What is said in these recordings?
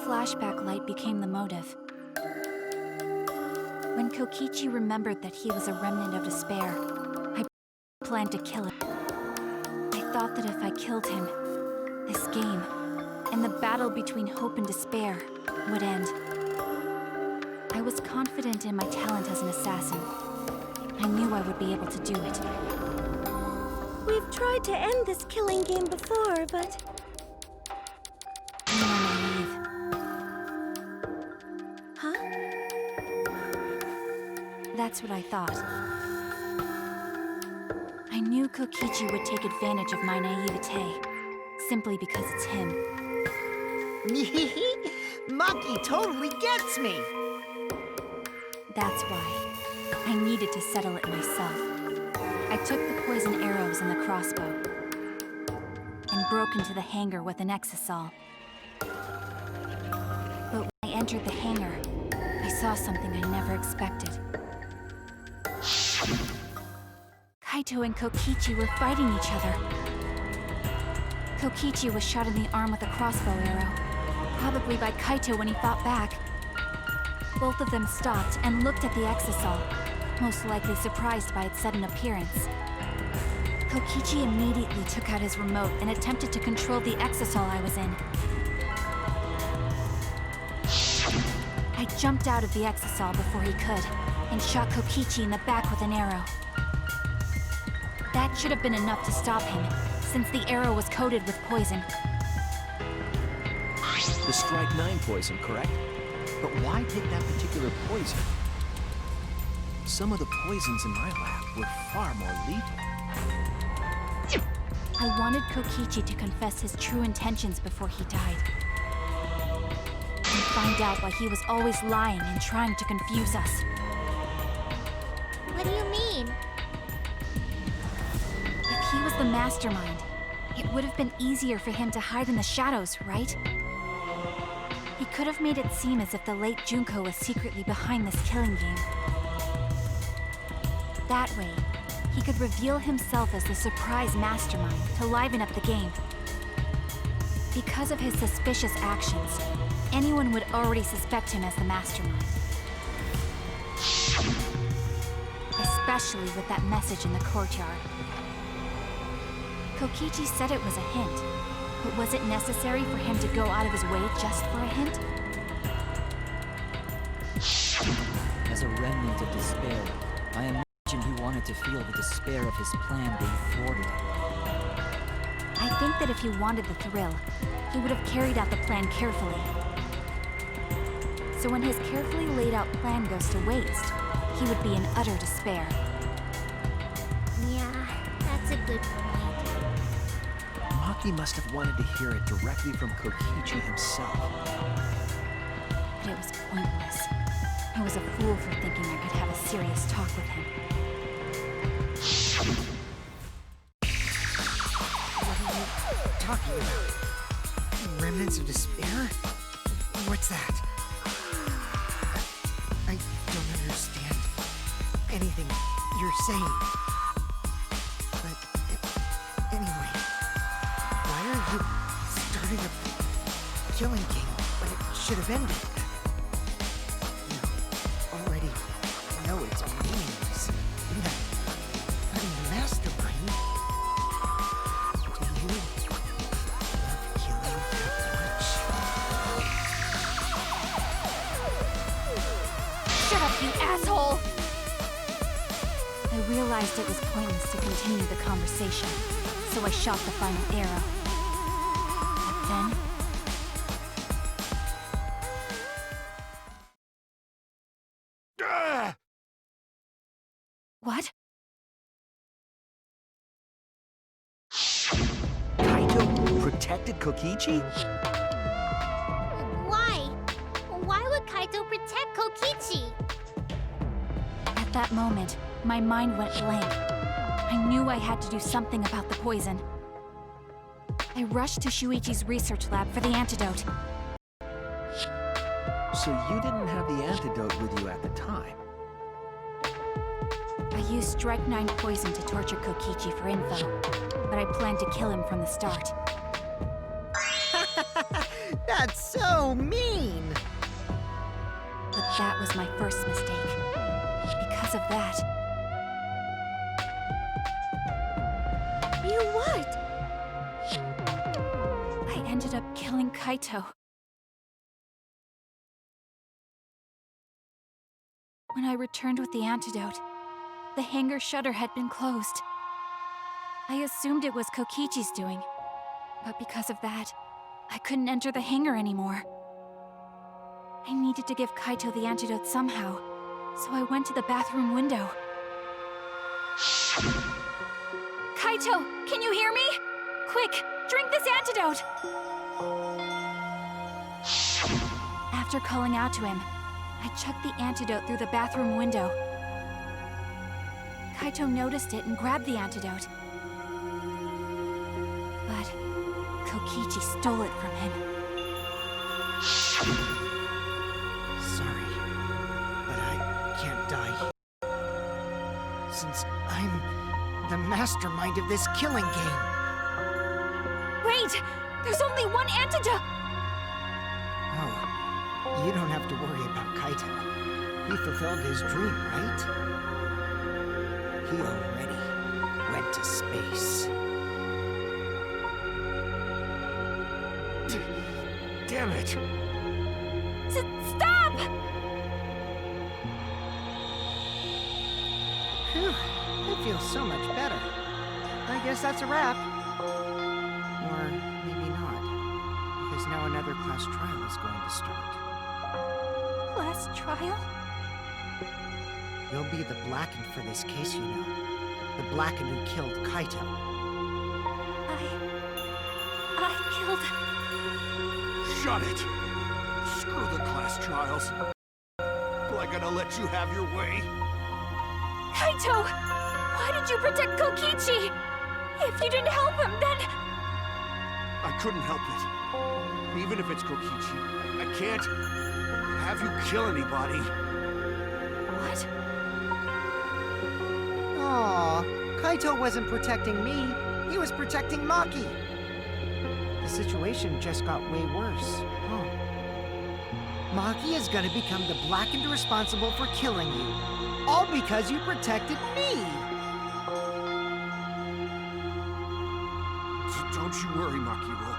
flashback light became the motive. When Kokichi remembered that he was a remnant of despair, I planned to kill him. I thought that if I killed him, this game, and the battle between hope and despair, would end. I was confident in my talent as an assassin. I knew I would be able to do it. We've tried to end this killing game before, but... You are naive. Huh? That's what I thought. I knew Kokichi would take advantage of my naivete, simply because it's him. Monkey totally gets me! That's why. I needed to settle it myself. I took the poison arrows and the crossbow, and broke into the hangar with an exisal. But when I entered the hangar, I saw something I never expected. Kaito and Kokichi were fighting each other. Kokichi was shot in the arm with a crossbow arrow, probably by Kaito when he fought back. Both of them stopped and looked at the exisal, most likely surprised by its sudden appearance. Kokichi immediately took out his remote and attempted to control the exisal I was in. I jumped out of the exisal before he could, and shot Kokichi in the back with an arrow. That should have been enough to stop him, since the arrow was coated with poison. The Strike 9 poison, correct? But why pick that particular poison? Some of the poisons in my lab were far more lethal. I wanted Kokichi to confess his true intentions before he died. And find out why he was always lying and trying to confuse us. What do you mean? If he was the mastermind, it would have been easier for him to hide in the shadows, right? He could have made it seem as if the late Junko was secretly behind this killing game. That way, he could reveal himself as the surprise mastermind to liven up the game. Because of his suspicious actions, anyone would already suspect him as the mastermind. Especially with that message in the courtyard. Kokichi said it was a hint, but was it necessary for him to go out of his way just for a hint? As a remnant of despair, I imagine he wanted to feel the despair of his plan being thwarted. I think that if he wanted the thrill, he would have carried out the plan carefully. So when his carefully laid out plan goes to waste, he would be in utter despair. Yeah, that's a good point. Maki must have wanted to hear it directly from Kokichi himself. But it was pointless. I was a fool for thinking I could have a serious talk with him. What are you talking about? Remnants of despair? What's that? I don't understand anything you're saying. But anyway, why are you starting a killing game when it should have ended? You already know it's meaningless. I'm the mastermind. Do you love killing that much? Shut up, you asshole! I realized it was pointless to continue the conversation, so I shot the final arrow. But then... What? Kaito protected Kokichi? Why? Why would Kaito protect Kokichi? At that moment, my mind went blank. I knew I had to do something about the poison. I rushed to Shuichi's research lab for the antidote. So you didn't have the antidote with you at the time? I used Strike 9 poison to torture Kokichi for info, but I planned to kill him from the start. That's so mean! But that was my first mistake. Because of that, You what? I ended up killing Kaito. When I returned with the antidote, the hangar shutter had been closed. I assumed it was Kokichi's doing, but because of that, I couldn't enter the hangar anymore. I needed to give Kaito the antidote somehow, so I went to the bathroom window. Kaito, can you hear me? Quick, drink this antidote! After calling out to him, I chucked the antidote through the bathroom window. Kaito noticed it and grabbed the antidote. But Kokichi stole it from him. Sorry, but I can't die here. Since I'm the mastermind of this killing game. Wait! There's only one antidote! Oh, you don't have to worry about Kaito. He fulfilled his dream, right? He already went to space. Damn it! Stop! Phew, I feel so much better. I guess that's a wrap. Or maybe not, because now another class trial is going to start. Class trial? You'll be the Blackened for this case, you know. The Blackened who killed Kaito. I killed... Shut it! Screw the class trials. Am I gonna let you have your way? Kaito! Why did you protect Kokichi? If you didn't help him, then... I couldn't help it. Even if it's Kokichi, I can't have you kill anybody. What? Aw, Kaito wasn't protecting me. He was protecting Maki. The situation just got way worse. Huh. Maki is gonna become the Blackened responsible for killing you. All because you protected me! Don't you worry, Makiro.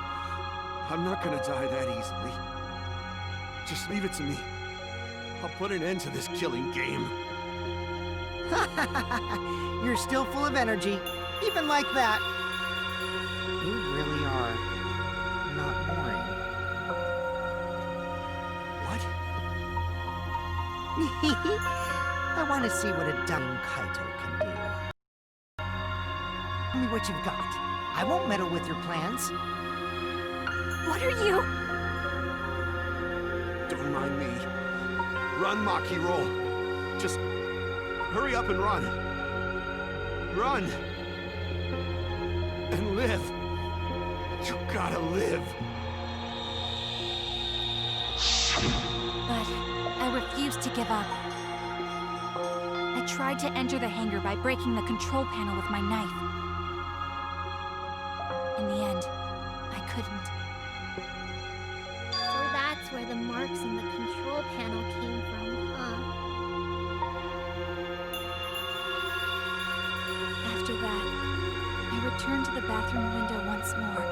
I'm not gonna die that easily. Just leave it to me. I'll put an end to this killing game. You're still full of energy, even like that. You really are not boring. What? I want to see what a dumb Kaito can do. Tell me what you've got. I won't meddle with your plans. What are you... Don't mind me. Run, Makiro. Just hurry up and run. Run! And live. You gotta live. But I refused to give up. I tried to enter the hangar by breaking the control panel with my knife. In the end, I couldn't. So that's where the marks in the control panel came from, huh? After that, I returned to the bathroom window once more,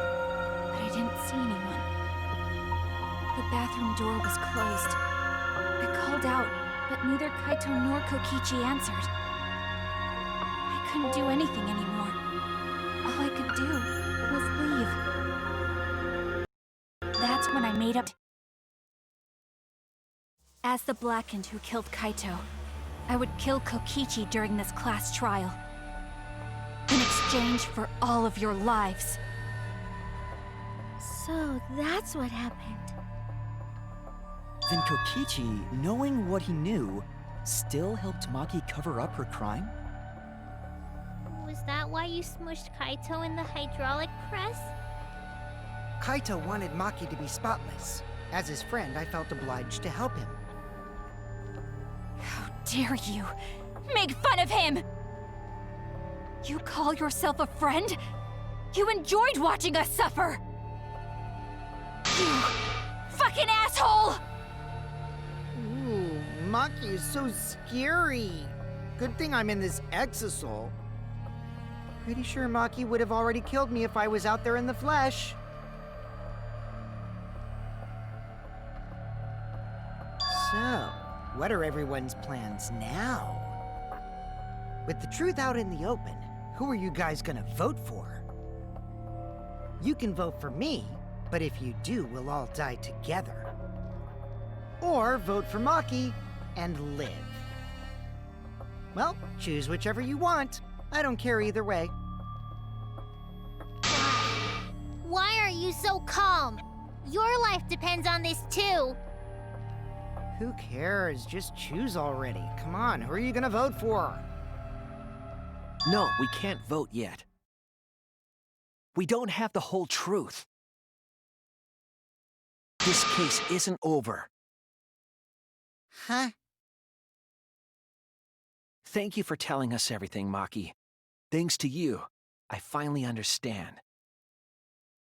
but I didn't see anyone. The bathroom door was closed. I called out, but neither Kaito nor Kokichi answered. I couldn't do anything anymore. All I could do was leave. That's when I made up. As the Blackened who killed Kaito, I would kill Kokichi during this class trial. In exchange for all of your lives. So that's what happened. Then Kokichi, knowing what he knew, still helped Maki cover up her crime? Was that why you smushed Kaito in the hydraulic press? Kaito wanted Maki to be spotless. As his friend, I felt obliged to help him. How dare you make fun of him! You call yourself a friend? You enjoyed watching us suffer! You Maki is so scary. Good thing I'm in this exosoul. Pretty sure Maki would have already killed me if I was out there in the flesh. So, what are everyone's plans now? With the truth out in the open, who are you guys gonna vote for? You can vote for me, but if you do, we'll all die together. Or vote for Maki and live. Well, choose whichever you want. I don't care either way. Why are you so calm? Your life depends on this too. Who cares? Just choose already. Come on, who are you gonna vote for? No, we can't vote yet. We don't have the whole truth. This case isn't over. Huh? Thank you for telling us everything, Maki. Thanks to you, I finally understand.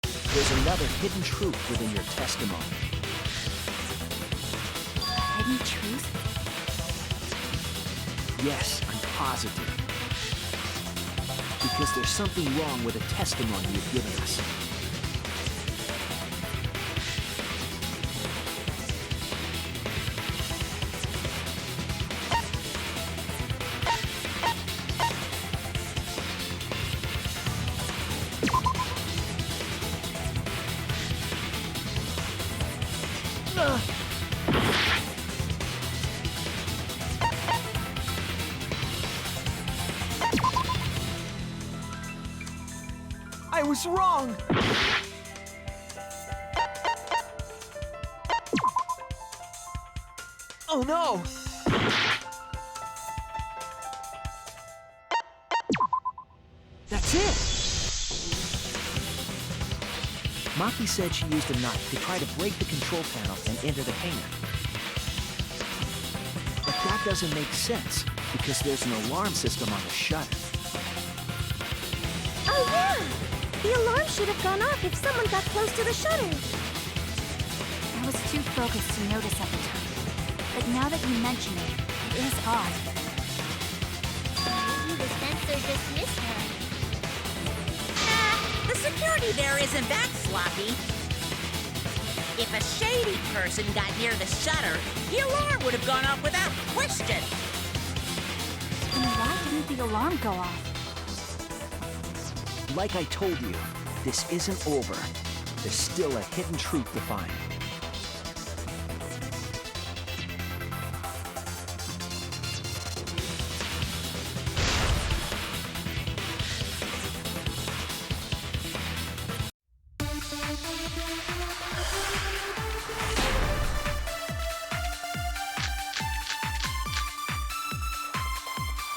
There's another hidden truth within your testimony. Hidden truth? Yes, I'm positive. Because there's something wrong with the testimony you've given us. I was wrong! Oh no! That's it! Maki said she used a knife to try to break the control panel and enter the hangar. But that doesn't make sense, because there's an alarm system on the shutter. Oh, yeah! The alarm should have gone off if someone got close to the shutter. I was too focused to notice at the time. But now that you mention it, it is odd. Maybe the sensor just missed her. The security there isn't that sloppy. If a shady person got near the shutter, the alarm would have gone off without question. Then why didn't the alarm go off? Like I told you, this isn't over. There's still a hidden truth to find.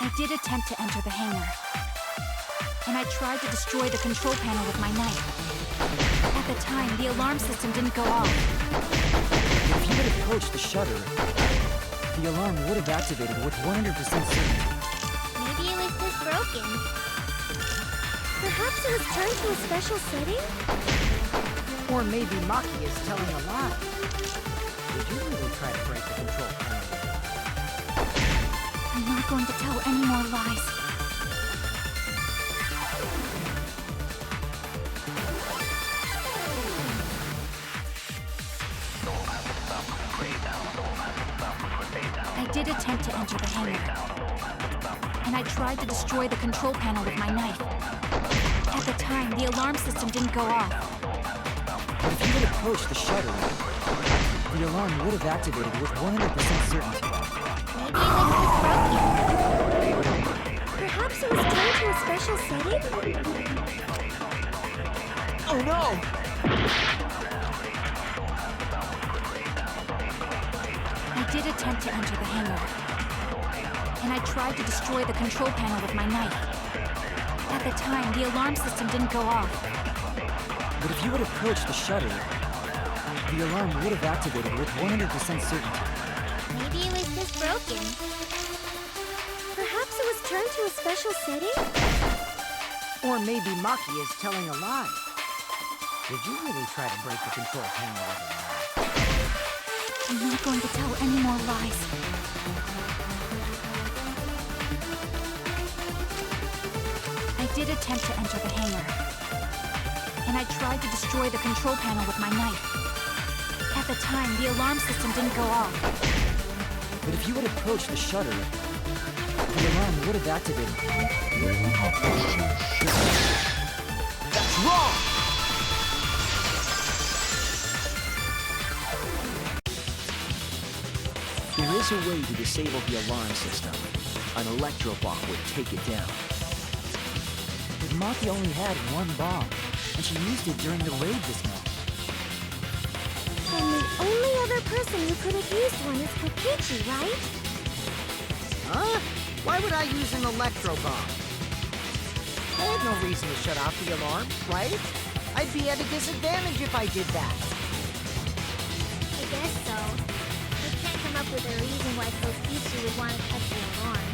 I did attempt to enter the hangar. And I tried to destroy the control panel with my knife. At the time, the alarm system didn't go off. If you had approached the shutter, the alarm would have activated with 100% certainty. Maybe it was just broken. Perhaps it was turned to a special setting? Or maybe Maki is telling a lie. Did you really try to break the control panel? I'm not going to tell any more lies. I did attempt to enter the hangar. And I tried to destroy the control panel with my knife. At the time, the alarm system didn't go off. But if you had approached the shutter, the alarm would have activated with 100% certainty. Maybe it was just broken. Perhaps it was turned to a special setting? Oh no! I did attempt to enter the hangar. And I tried to destroy the control panel with my knife. At the time, the alarm system didn't go off. But if you had approached the shutter, the alarm would have activated with 100% certainty. Maybe it was just broken. Perhaps it was turned to a special setting? Or maybe Maki is telling a lie. Did you really try to break the control panel with a knife? I'm not going to tell any more lies. I did attempt to enter the hangar. And I tried to destroy the control panel with my knife. At the time, the alarm system didn't go off. But if you had approached the shutter, the alarm would have activated. That's wrong! There is a way to disable the alarm system. An electro bomb would take it down. But Maki only had one bomb, and she used it during the raid this month. And the only other person who could have used one is Kokichi, right? Huh? Why would I use an electro bomb? I had no reason to shut off the alarm, right? I'd be at a disadvantage if I did that. I guess so. We can't come up with a reason why Kokichi would want to cut the alarm.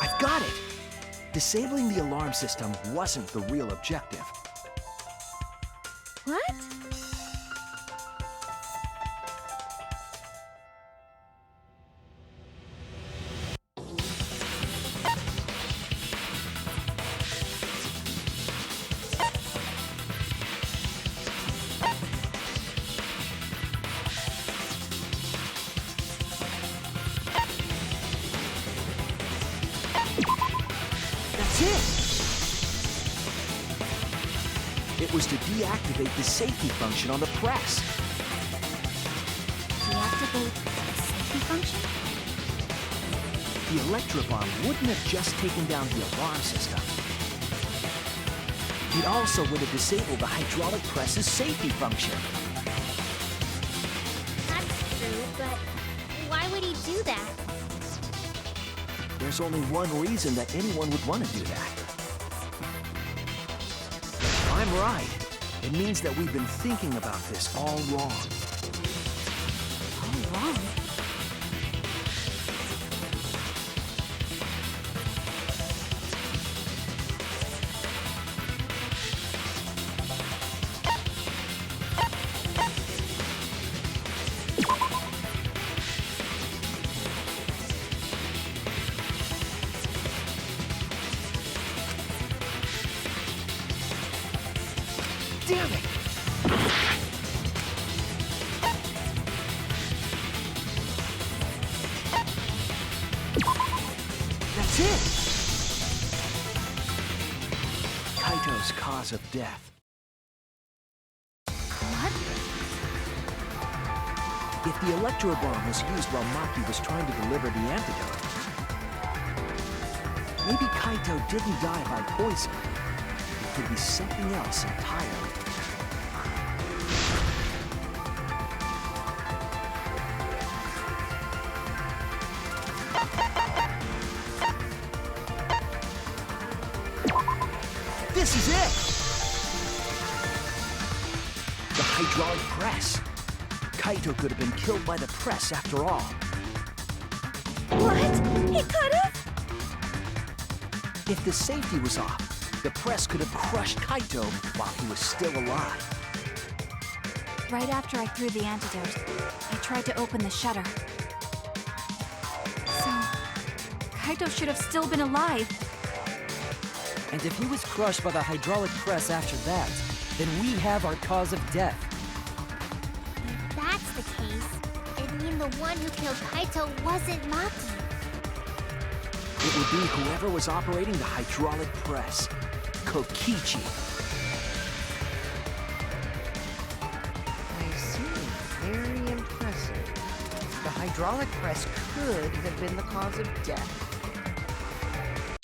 I've got it! Disabling the alarm system wasn't the real objective. What? That's it! It was to deactivate the safety function on the press. Deactivate the safety function? The electro bomb wouldn't have just taken down the alarm system. It also would have disabled the hydraulic press's safety function. That's true, but why would he do that? There's only one reason that anyone would want to do that. If I'm right, it means that we've been thinking about this all wrong. All wrong. Damn it! That's it! Kaito's cause of death. What? If the electro bomb was used while Maki was trying to deliver the antidote, maybe Kaito didn't die by poison. It could be something else entirely. This is it! The hydraulic press. Kaito could have been killed by the press after all. What? He could have? If the safety was off, the press could have crushed Kaito while he was still alive. Right after I threw the antidote, I tried to open the shutter. So, Kaito should have still been alive. And if he was crushed by the hydraulic press after that, then we have our cause of death. If that's the case, it'd mean the one who killed Kaito wasn't Maki. It would be whoever was operating the hydraulic press. Kokichi. I see. Very impressive. The hydraulic press could have been the cause of death.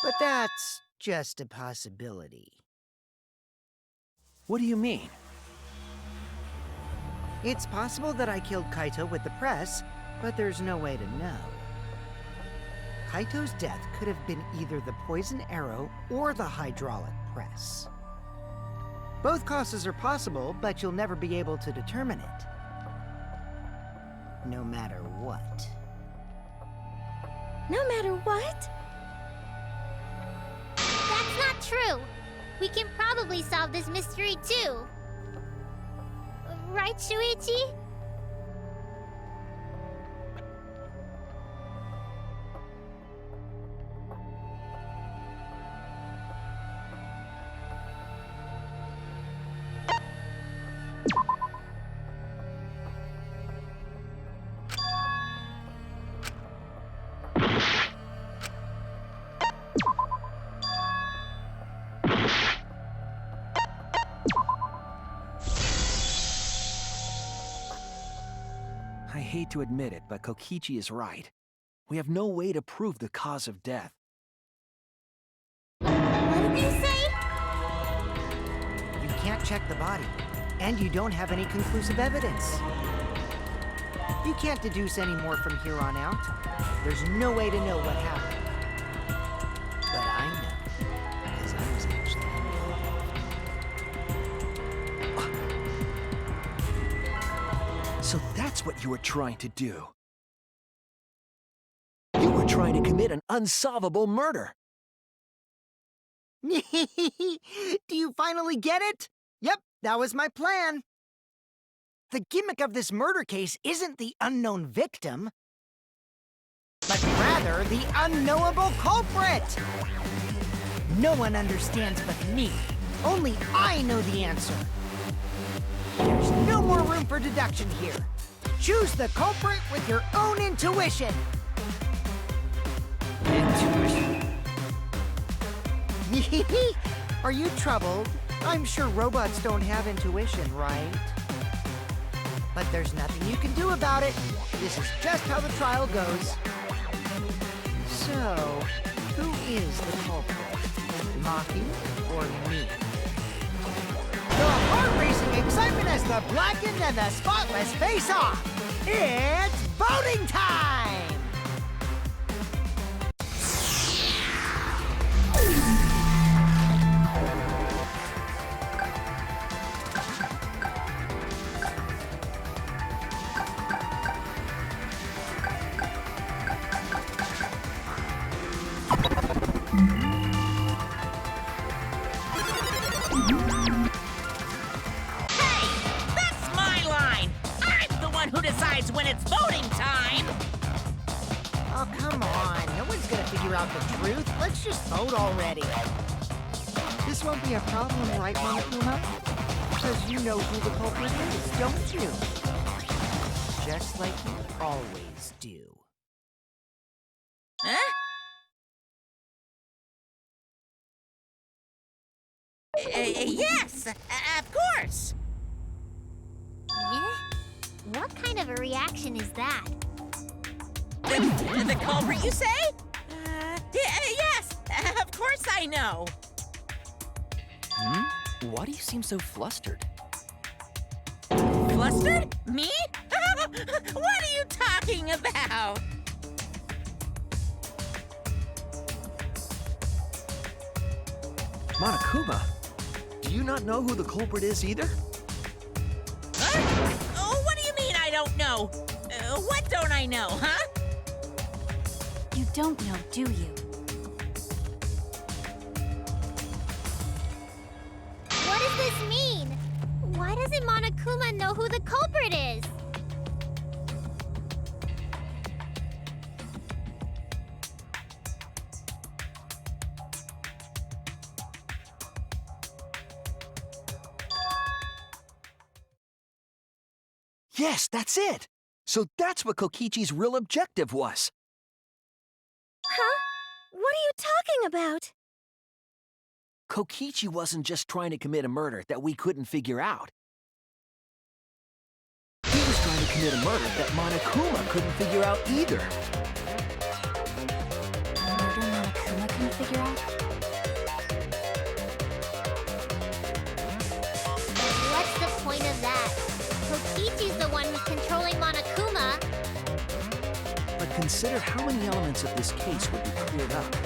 But that's just a possibility. What do you mean? It's possible that I killed Kaito with the press, but there's no way to know. Kaito's death could have been either the poison arrow or the hydraulic press. Both causes are possible, but you'll never be able to determine it. No matter what. No matter what? true. We can probably solve this mystery too. Right, Shuichi? I hate to admit it, but Kokichi is right. We have no way to prove the cause of death. What did you say? You can't check the body, and you don't have any conclusive evidence. You can't deduce any more from here on out. There's no way to know what happened. But I know, because I was actually involved. So that's what you were trying to do. You were trying to commit an unsolvable murder. Do you finally get it? Yep, that was my plan. The gimmick of this murder case isn't the unknown victim, but rather the unknowable culprit. No one understands but me. Only I know the answer. There's no more room for deduction here. Choose the culprit with your own intuition. Intuition? Are you troubled? I'm sure robots don't have intuition, right? But there's nothing you can do about it. This is just how the trial goes. So, who is the culprit? Maki or me? The heart-racing excitement as the blackened and the spotless face off. It's voting time! Who decides when it's voting time? Oh, come on. No one's gonna figure out the truth. Let's just vote already. This won't be a problem, right, Monokuma? Because you know who the culprit is, don't you? Just like you always do. Huh? Yes, of course. Yeah? What kind of a reaction is that? The culprit, you say? Yes, of course I know. Why do you seem so flustered? Flustered? Me? What are you talking about? Monokuma, do you not know who the culprit is either? Huh? Oh, what do you mean I don't know? What don't I know, huh? You don't know, do you? What does this mean? Why doesn't Monokuma know who the culprit is? Yes, that's it! So that's what Kokichi's real objective was. Huh? What are you talking about? Kokichi wasn't just trying to commit a murder that we couldn't figure out. He was trying to commit a murder that Monokuma couldn't figure out either. Murder Monokuma couldn't figure out? What's the point of that? Kokichi's the one who's controlling Monokuma. But consider how many elements of this case would be cleared up.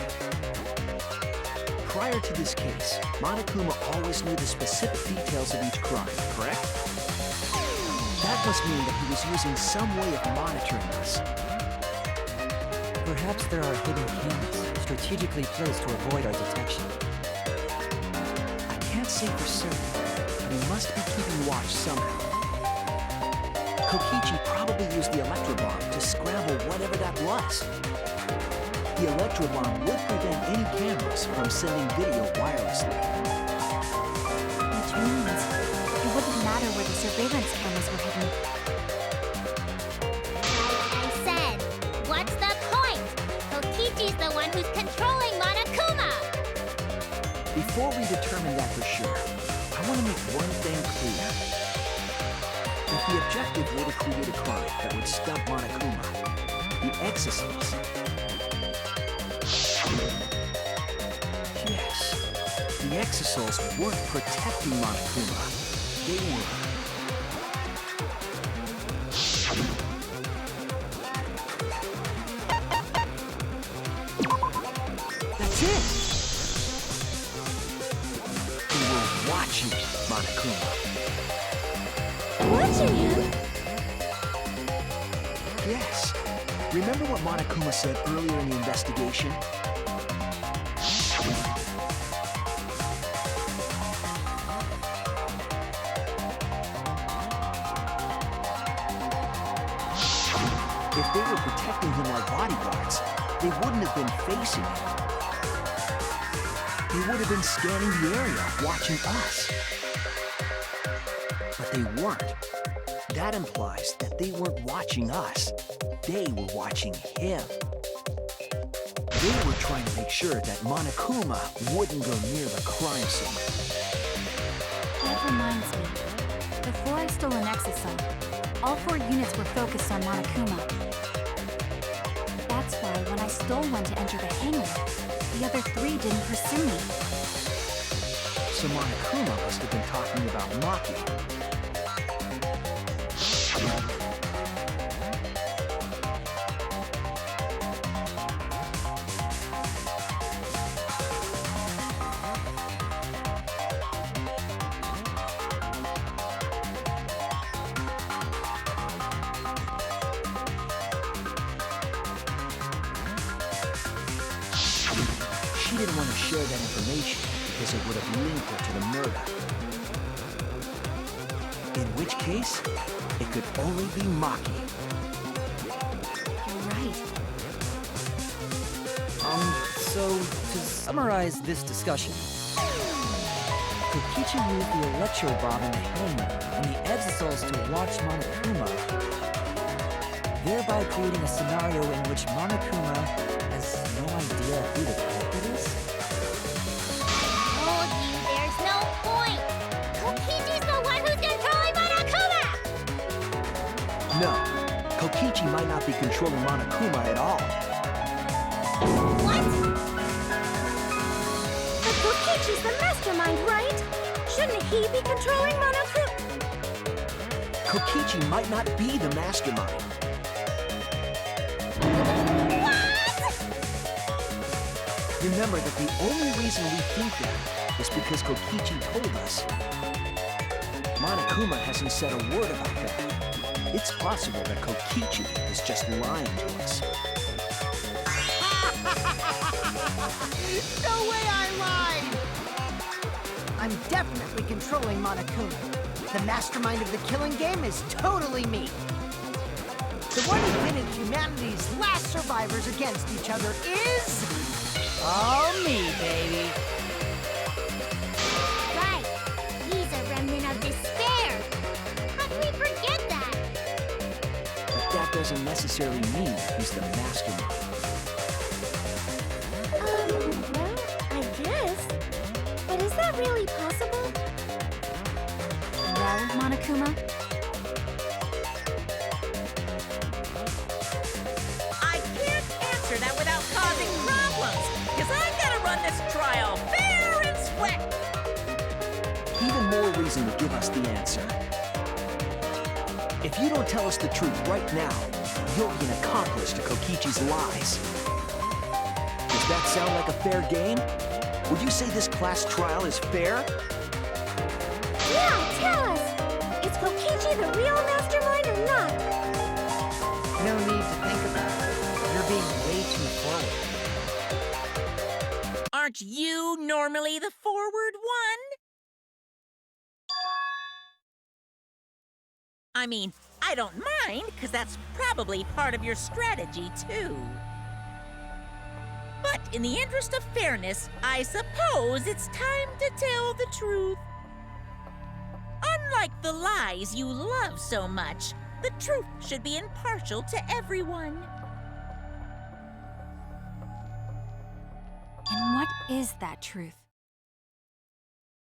Prior to this case, Monokuma always knew the specific details of each crime, correct? That must mean that he was using some way of monitoring us. Perhaps there are hidden cameras strategically placed to avoid our detection. can't say for certain, but he must be keeping watch somehow. Kokichi probably used the electro bomb to scramble whatever that was. The electro bomb would prevent any cameras from sending video wirelessly. Which means it wouldn't matter where the surveillance cameras were hidden. Like I said, what's the point? Kokichi's the one who's controlling Monokuma! Before we determine that for sure, I want to make one thing clear. If the objective were to create a crime that would stump Monokuma, the exosomes... Yes, the exosoles weren't protecting Monokuma. They were... That's it! They were watching Monokuma. Watching him? Yes. Remember what Monokuma said earlier in the investigation? If they were protecting him like bodyguards, they wouldn't have been facing him. They would have been scanning the area, watching us. But they weren't. That implies that they weren't watching us. They were watching him. They were trying to make sure that Monokuma wouldn't go near the crime scene. That reminds me. Before I stole an exosome, all 4 units were focused on Monokuma. That's why when I stole one to enter the hangar, the other 3 didn't pursue me. So Monokuma must have been talking about Maki. She didn't want to share that information because it would have linked her to the murder. In which case, it could only be Maki. You're right. So, to summarize this discussion, Kokichi used the electro bomb in the hangar and the exosoles to watch Monokuma, thereby creating a scenario in which Monokuma has no idea who the culprit is? Told you there's no point! Kokichi's the one who's controlling Monokuma! No, Kokichi might not be controlling Monokuma at all. What? But Kokichi's the mastermind, right? Shouldn't he be controlling Monokuma? Kokichi might not be the mastermind. Remember that the only reason we think that is because Kokichi told us. Monokuma hasn't said a word about that. It's possible that Kokichi is just lying to us. No way I lied! I'm definitely controlling Monokuma. The mastermind of the killing game is totally me. The one who pitted humanity's last survivors against each other is... all me, baby. Right. He's a remnant of despair. How can we forget that? But that doesn't necessarily mean he's the mastermind. Well, I guess. But is that really possible? Well, Monokuma, I can't answer that without causing problems, because I gotta run this trial fair and square. Even more reason to give us the answer. If you don't tell us the truth right now, you'll be an accomplice to Kokichi's lies. Does that sound like a fair game? Would you say this class trial is fair? Yeah, tell us! Is Kokichi the real mastermind or not? No need to think about it. You're being way too forward. Aren't you normally the forward one? I mean, I don't mind, because that's probably part of your strategy, too. But in the interest of fairness, I suppose it's time to tell the truth. Unlike the lies you love so much, the truth should be impartial to everyone. And what is that truth?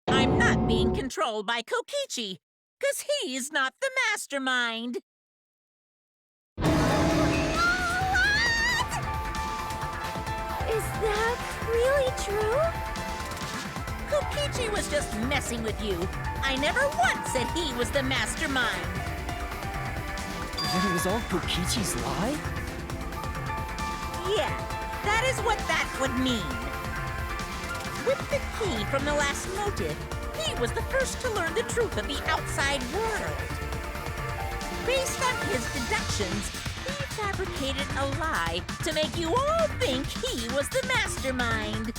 I'm not being controlled by Kokichi, because he's not the mastermind. Is that really true? Kokichi was just messing with you. I never once said he was the mastermind. Then it was all Kokichi's lie? Yeah, that is what that would mean. With the key from the last motive, he was the first to learn the truth of the outside world. Based on his deductions, he fabricated a lie to make you all think he was the mastermind.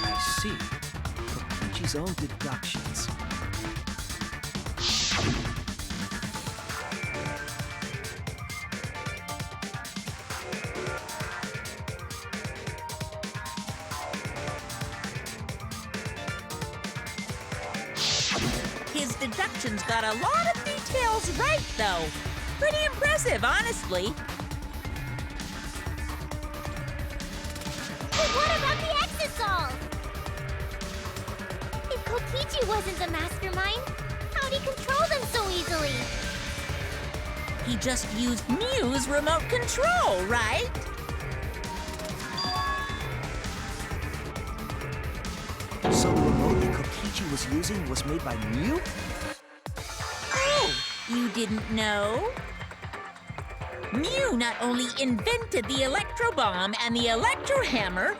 I see. Kokichi's own deductions. His deductions got a lot of details right, though. Pretty impressive, honestly. But what about the Exisol? If Kokichi wasn't the mastermind, how'd he control them so easily? He just used Mew's remote control, right? So the remote that Kokichi was using was made by Mew? Oh, you didn't know? Mew not only invented the electro bomb and the electro hammer,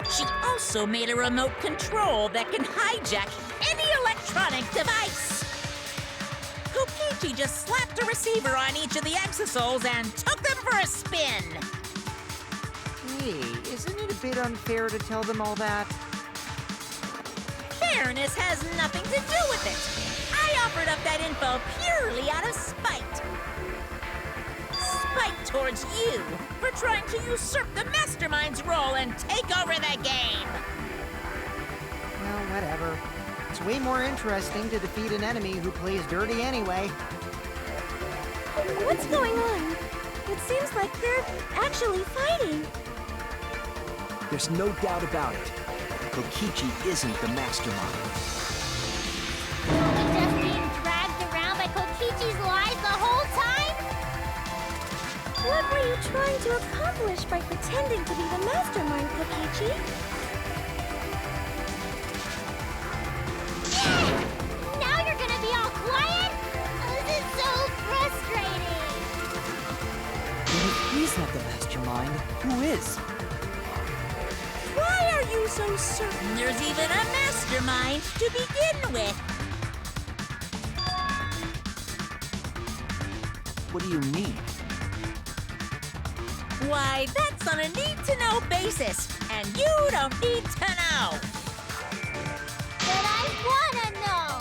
she also made a remote control that can hijack any electronic device. Kokichi just slapped a receiver on each of the exosols and took them for a spin. Hey, isn't it a bit unfair to tell them all that? Fairness has nothing to do with it. I offered up that info purely out of spite. Spite towards you for trying to usurp the mastermind's role and take over the game. Well, whatever. It's way more interesting to defeat an enemy who plays dirty anyway. What's going on? It seems like they're actually fighting. There's no doubt about it. Kokichi isn't the mastermind. Were we just being dragged around by Kokichi's lies the whole time? What were you trying to accomplish by pretending to be the mastermind, Kokichi? Now you're gonna be all quiet? This is so frustrating. Then if he's not the mastermind, who is? Why are you so certain there's even a mastermind to begin with? What do you mean? Why, that's on a need-to-know basis, and you don't need to know. But I wanna know.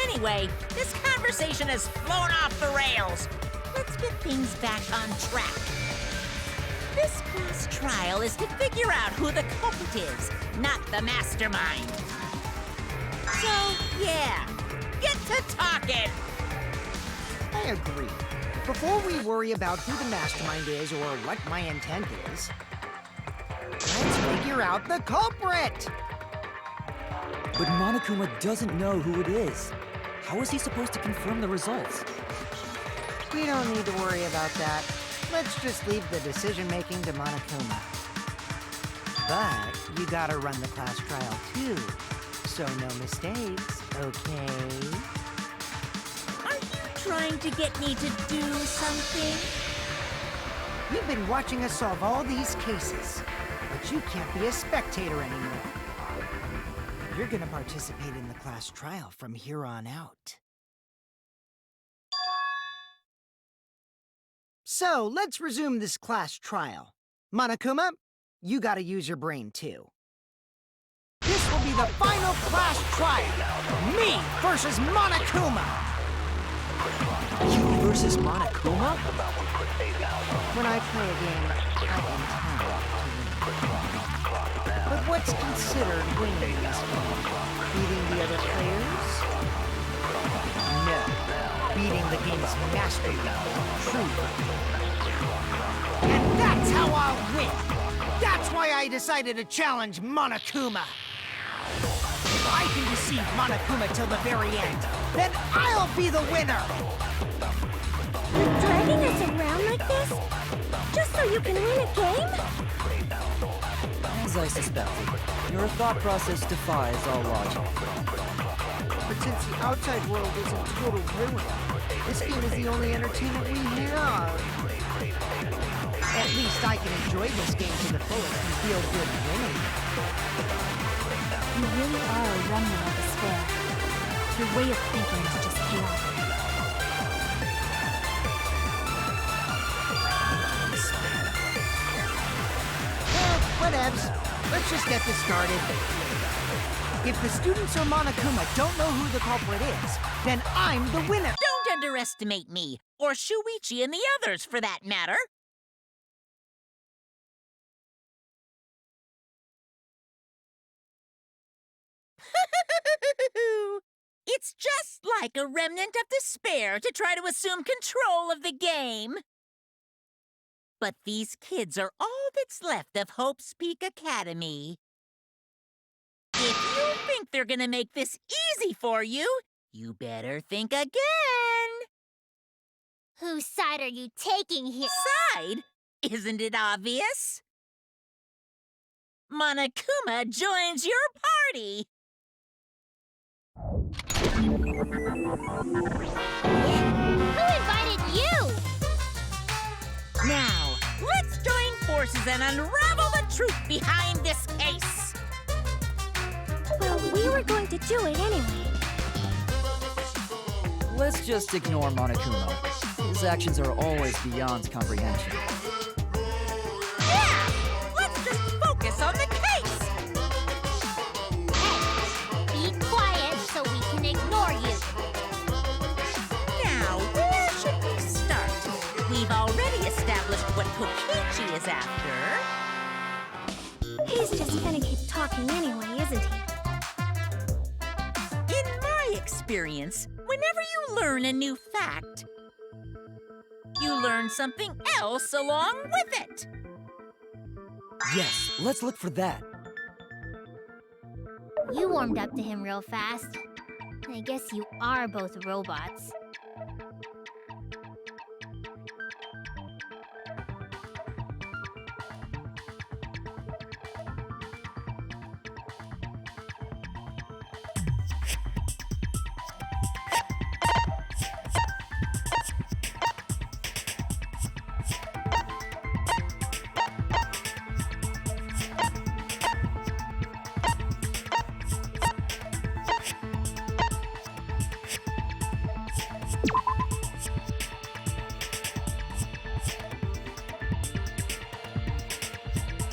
Anyway, this conversation has flown off the rails. Let's get things back on track. This class trial is to figure out who the culprit is, not the mastermind. So, yeah, get to talking. I agree. Before we worry about who the mastermind is or what my intent is, let's figure out the culprit! But Monokuma doesn't know who it is. How is he supposed to confirm the results? We don't need to worry about that. Let's just leave the decision-making to Monokuma. But you gotta run the class trial too, so no mistakes, okay? Are you trying to get me to do something? You've been watching us solve all these cases, but you can't be a spectator anymore. You're gonna participate in the class trial from here on out. So, let's resume this class trial. Monokuma, you gotta use your brain too. This will be the final class trial! Me versus Monokuma! You versus Monokuma? When I play a game, I intend to win. But what's considered winning in this game? Beating the other players? No. Beating the game's master, true. And that's how I'll win! That's why I decided to challenge Monokuma! If I can deceive Monokuma till the very end, then I'll be the winner! You're dragging us around like this? Just so you can win a game? As I suspected, your thought process defies all logic. But since the outside world is in total ruin, this game is the only entertainment we have. At least I can enjoy this game to the fullest and feel good winning. You really are a remnant of despair. Your way of thinking is just chaotic. Whatevs. Let's just get this started. If the students or Monokuma don't know who the culprit is, then I'm the winner. Don't underestimate me, or Shuichi and the others, for that matter. It's just like a remnant of despair to try to assume control of the game. But these kids are all that's left of Hope's Peak Academy. If you think they're gonna make this easy for you, you better think again. Whose side are you taking here? Side? Isn't it obvious? Monokuma joins your party. Who invited you? Now, let's join forces and unravel the truth behind this case. Well, we were going to do it anyway. Let's just ignore Monokuma. His actions are always beyond comprehension. Yeah! Let's just focus on the case! Hey, be quiet so we can ignore you. Now, where should we start? We've already established what Kokichi is after. He's just gonna keep talking anyway, isn't he? In my experience, whenever you learn a new fact, you learn something else along with it. Yes, let's look for that. You warmed up to him real fast. I guess you are both robots.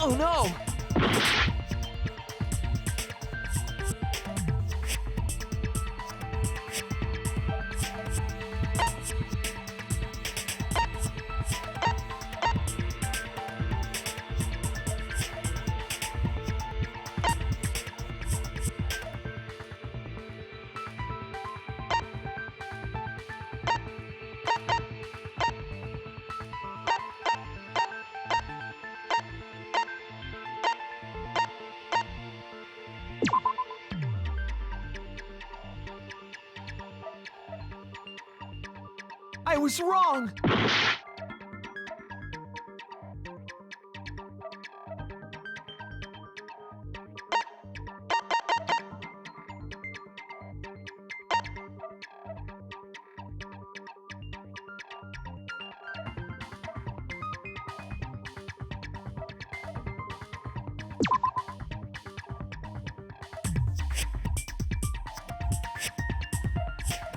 Oh no! I was wrong!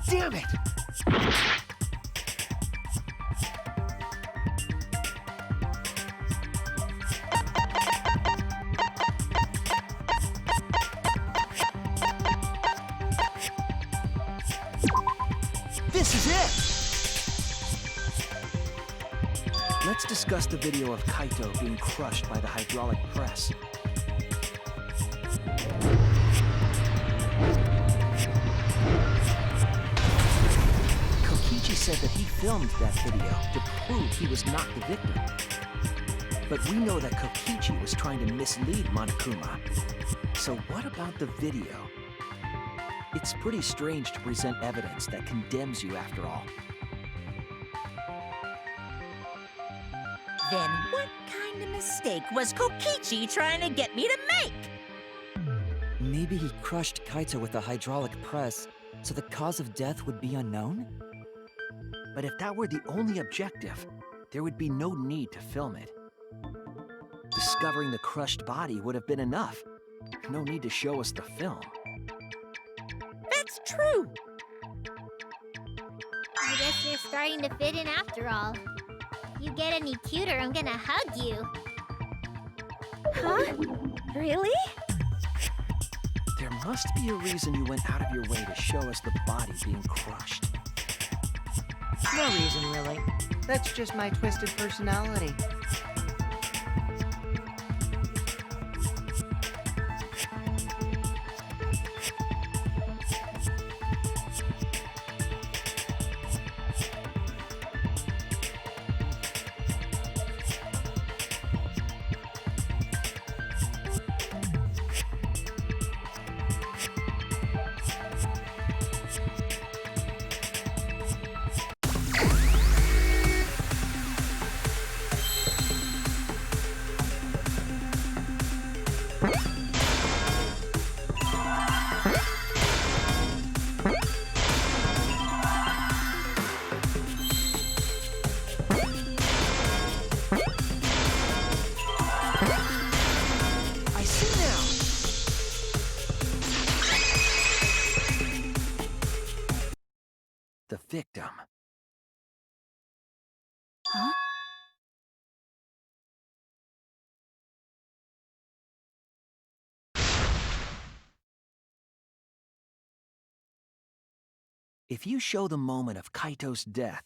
Damn it! This is it! Let's discuss the video of Kaito being crushed by the hydraulic press. Kokichi said that he filmed that video to prove he was not the victim. But we know that Kokichi was trying to mislead Monokuma. So what about the video? It's pretty strange to present evidence that condemns you after all. Then what kind of mistake was Kokichi trying to get me to make? Maybe he crushed Kaito with a hydraulic press, so the cause of death would be unknown? But if that were the only objective, there would be no need to film it. Discovering the crushed body would have been enough. No need to show us the film. That's true. I guess you're starting to fit in after all. If you get any cuter, I'm gonna hug you. Huh? Really? There must be a reason you went out of your way to show us the body being crushed. No reason, really. That's just my twisted personality. I see now! The victim. Huh? If you show the moment of Kaito's death,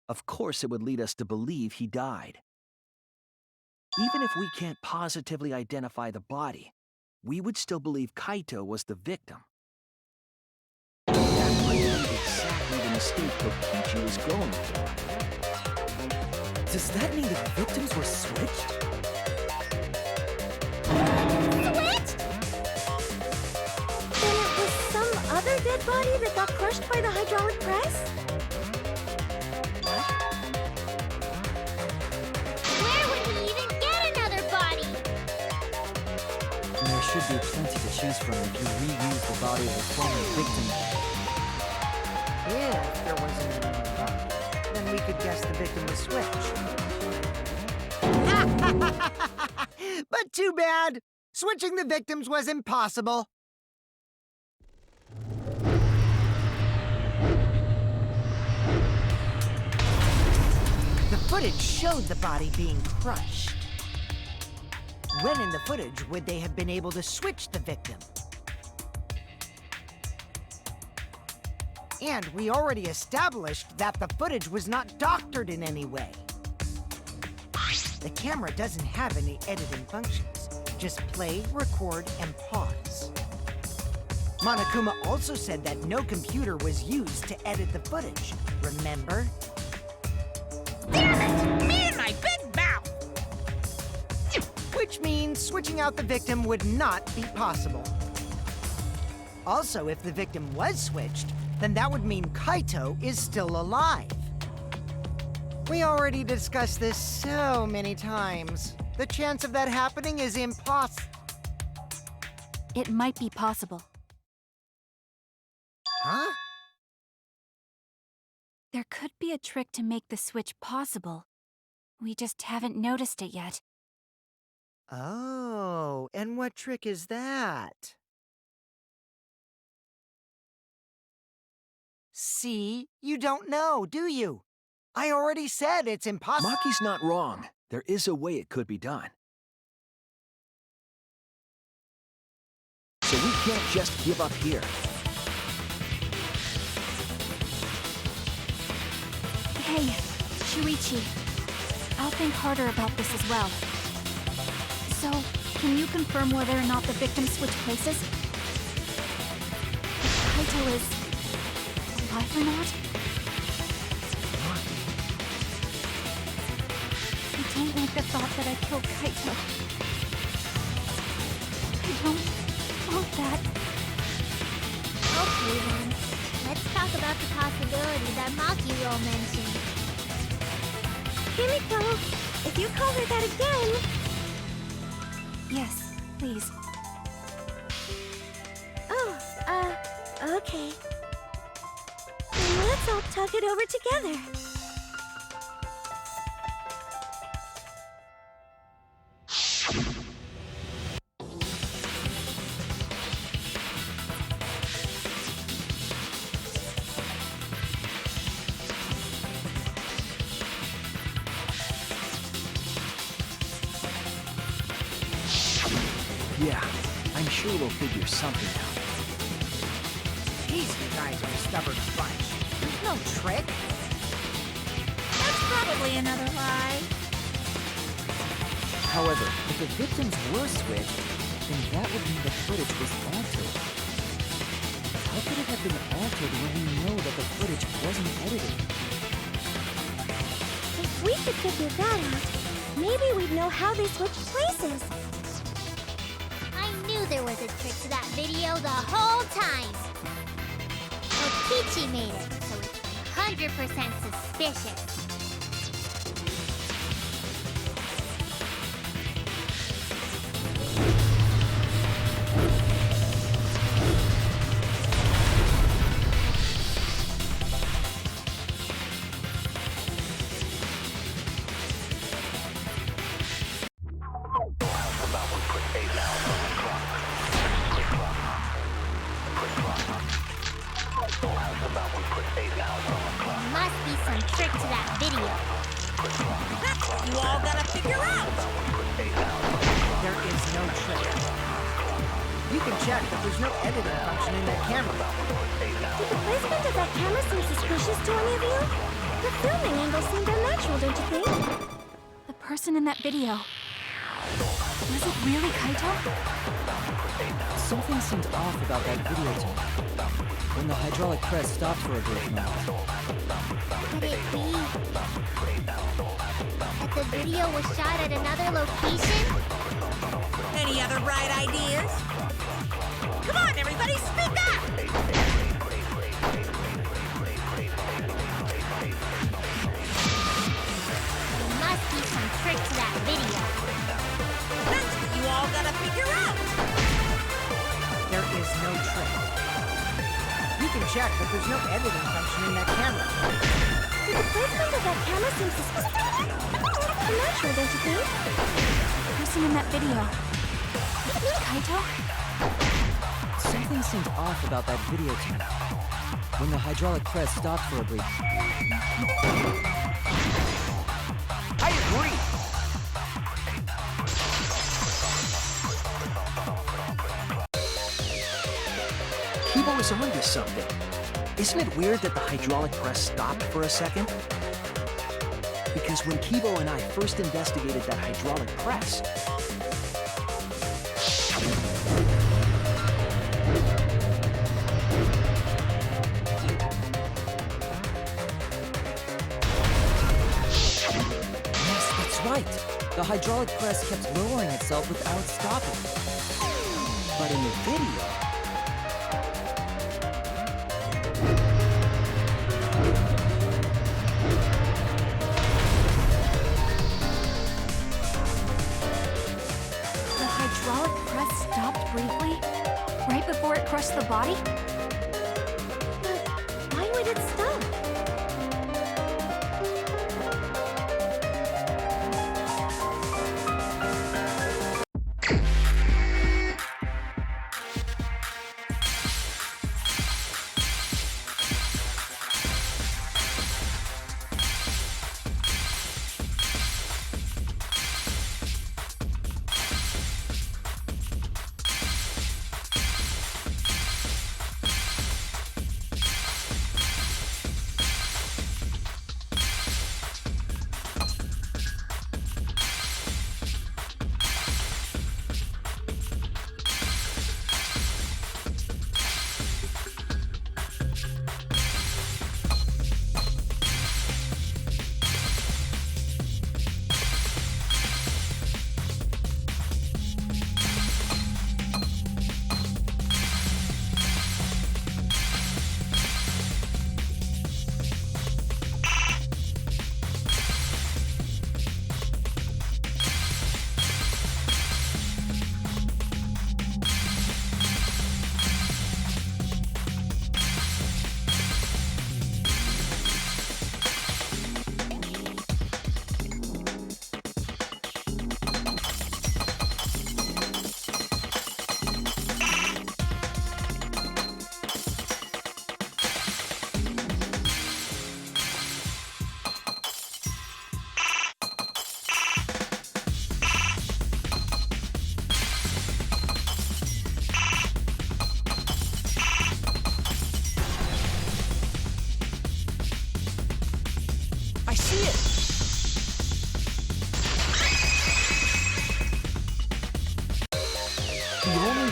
of course it would lead us to believe he died. Even if we can't positively identify the body, we would still believe Kaito was the victim. That might be exactly the mistake Kokichi was going for. Does that mean the victims were switched? Switched? Then it was some other dead body that got crushed by the hydraulic press? Where would he even get another body? There should be plenty to choose from if you reuse the body of a former victim. If there wasn't another body, then we could guess the victim was switched. But too bad! Switching the victims was impossible. The footage showed the body being crushed. When in the footage would they have been able to switch the victim? And we already established that the footage was not doctored in any way. The camera doesn't have any editing functions. Just play, record, and pause. Monokuma also said that no computer was used to edit the footage. Remember? Damn it! Me and my big mouth! Which means switching out the victim would not be possible. Also, if the victim was switched, then that would mean Kaito is still alive. We already discussed this so many times. The chance of that happening is impossible. It might be possible. Huh? There could be a trick to make the switch possible. We just haven't noticed it yet. Oh, and what trick is that? See? You don't know, do you? I already said it's impossible. Maki's not wrong. There is a way it could be done. So we can't just give up here. Hey, Shuichi. I'll think harder about this as well. So, can you confirm whether or not the victims switch places? If Kaito is alive or not? I don't like the thought that I killed Kaito. I don't want that. Okay then. Let's talk about the possibility that Maki will mention. Kimiko, if you call her that again... Yes, please. Oh, okay. Then let's all talk it over together. Yeah, I'm sure we'll figure something out. Jeez, you guys are a stubborn bunch. There's no trick. That's probably another lie. However, if the victims were switched, then that would mean the footage was altered. How could it have been altered when we know that the footage wasn't edited? If we could figure that out, maybe we'd know how they switched places. I knew there was a trick to that video the whole time. Okichi made it, so it's 100% suspicious. Must be some trick to that video. That's what you all gotta figure out. There is no trick. You can check, but there's no editing function in that camera. Did the placement of that camera seem suspicious to any of you? The filming angle seemed unnatural, don't you think? The person in that video. Was it really Kaito? Something seemed off about that video tape. When the hydraulic press stopped for a brief moment. Could it be that the video was shot at another location? Any other bright ideas? Come on, everybody, speak up! There must be some trick to that video. That's what you all gotta figure out. There is no trick. You can check, but there's no editing function in that camera. Did the placement of that camera seem suspicious? Unnatural, don't you think? The person in that video. Was it Kaito? Something seemed off about that video tape. When the hydraulic press stopped for a brief. I agree! Keebo is onto something. Isn't it weird that the hydraulic press stopped for a second? Because when Keebo and I first investigated that hydraulic press, Yes, that's right. The hydraulic press kept lowering itself without stopping. but in the video, The hydraulic press stopped briefly, right before it crushed the body? But why would it stop?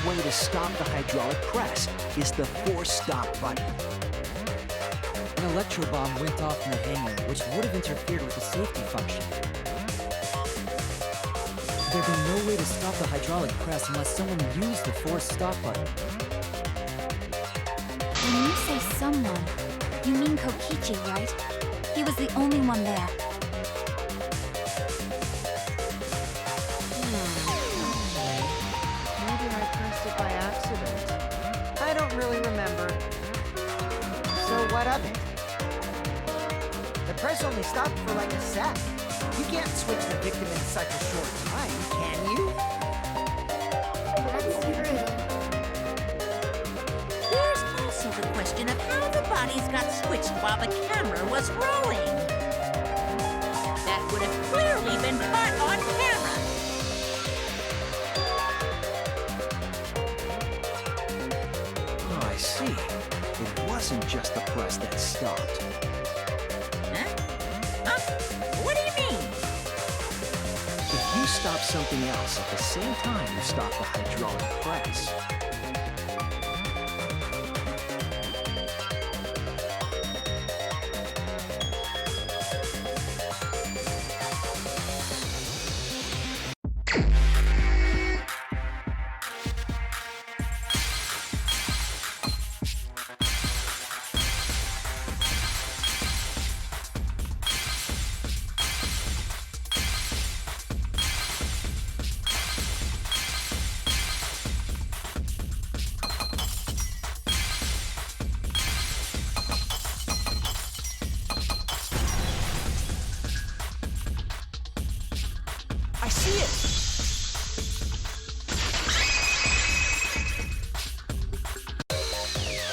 way to stop the hydraulic press is the force stop button. An electro bomb went off in the hangar, which would have interfered with the safety function. There'd be no way to stop the hydraulic press unless someone used the force stop button. When you say someone, you mean Kokichi, right? He was the only one there. Maybe I pressed it by accident. I don't really remember. So what of it? The press only stopped for like a sec. You can't switch the victim in such a short time, can you? That's true. There's also the question of how the bodies got switched while the camera was rolling. That would have clearly been caught on camera. Oh, I see. It wasn't just the press that stopped. Huh? Huh? What do you mean? If you stop something else at the same time you stop the hydraulic press. I see it!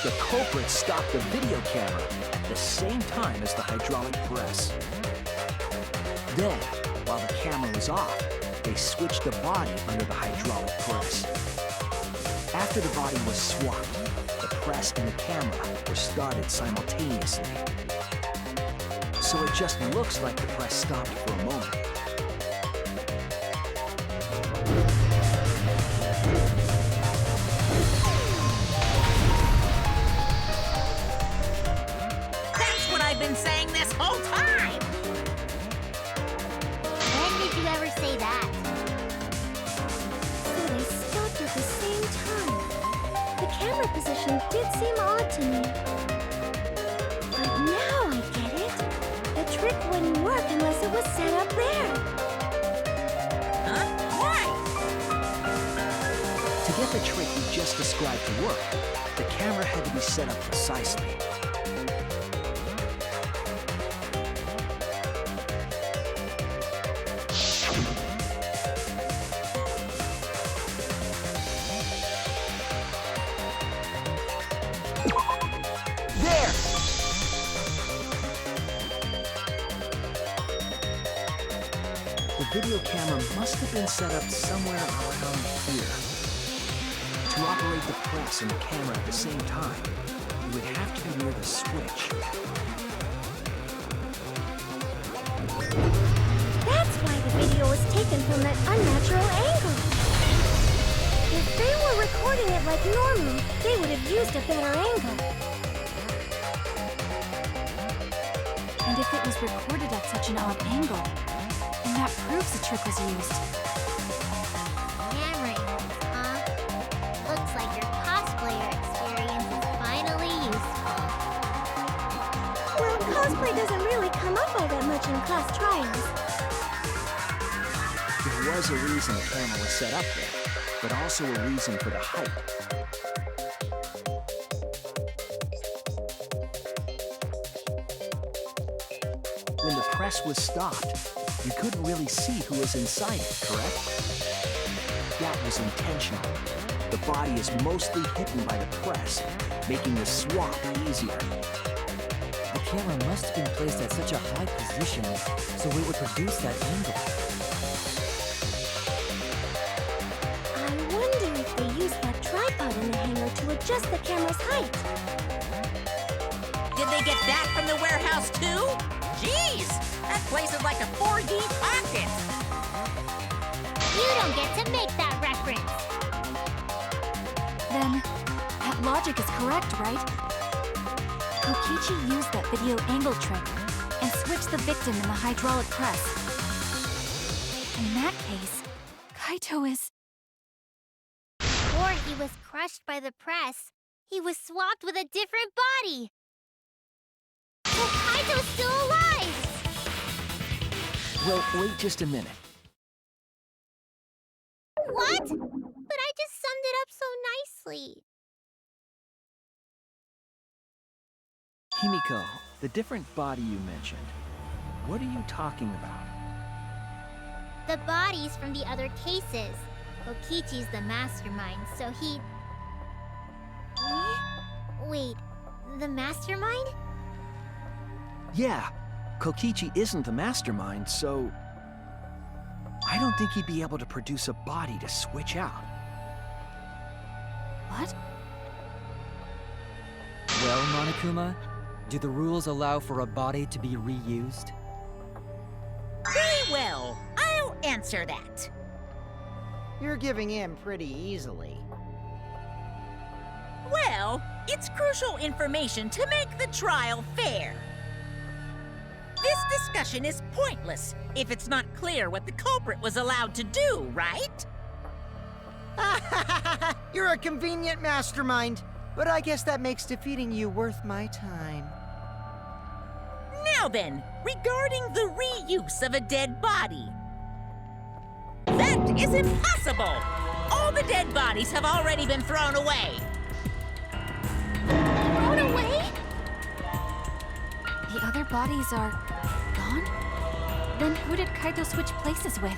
The culprit stopped the video camera at the same time as the hydraulic press. Then, while the camera was off, they switched the body under the hydraulic press. After the body was swapped, the press and the camera were started simultaneously. So it just looks like the press stopped for a moment. That's what I've been saying this whole time! When did you ever say that? So they stopped at the same time. The camera position did seem odd to me. But now I get it. The trick wouldn't work unless it was set up there. Huh? Why? To get the trick we just described to work, the camera had to be set up precisely. There! The video camera must have been set up somewhere around here. To operate the press and the camera at the same time, you would have to be near the switch. That's why the video was taken from that unnatural angle. If they were recording it like normal, they would have used a better angle. And if it was recorded at such an odd angle, then that proves the trick was used. Camera angles, huh? Looks like your cosplayer experience is finally useful. Well, cosplay doesn't really come up all that much in class trials. There was a reason the camera was set up there, but also a reason for the height. When the press was stopped, you couldn't really see who was inside it, correct? That was intentional. The body is mostly hidden by the press, making the swap easier. The camera must have been placed at such a high position so it would produce that angle. I wonder if they used that tripod in the hangar to adjust the camera's height. Did they get that from the warehouse too? Jeez, that place is like a 4D pocket. You don't get to make that reference. logic is correct, right? Kokichi used that video angle trick and switched the victim in the hydraulic press. In that case, Kaito is... Or he was crushed by the press. He was swapped with a different body. So Kaito's still alive! Well, wait just a minute. What? But I just summed it up so nicely. Himiko, the different body you mentioned, what are you talking about? The bodies from the other cases. Kokichi's the mastermind, so he... Wait, the mastermind? Yeah, Kokichi isn't the mastermind, so... I don't think he'd be able to produce a body to switch out. What? Well, Monokuma, do the rules allow for a body to be reused? Very well. I'll answer that. You're giving in pretty easily. Well, it's crucial information to make the trial fair. This discussion is pointless if it's not clear what the culprit was allowed to do, right? You're a convenient mastermind, but I guess that makes defeating you worth my time. Now then, regarding the reuse of a dead body. That is impossible! All the dead bodies have already been thrown away. Thrown away? The other bodies are... gone? Then who did Kaito switch places with?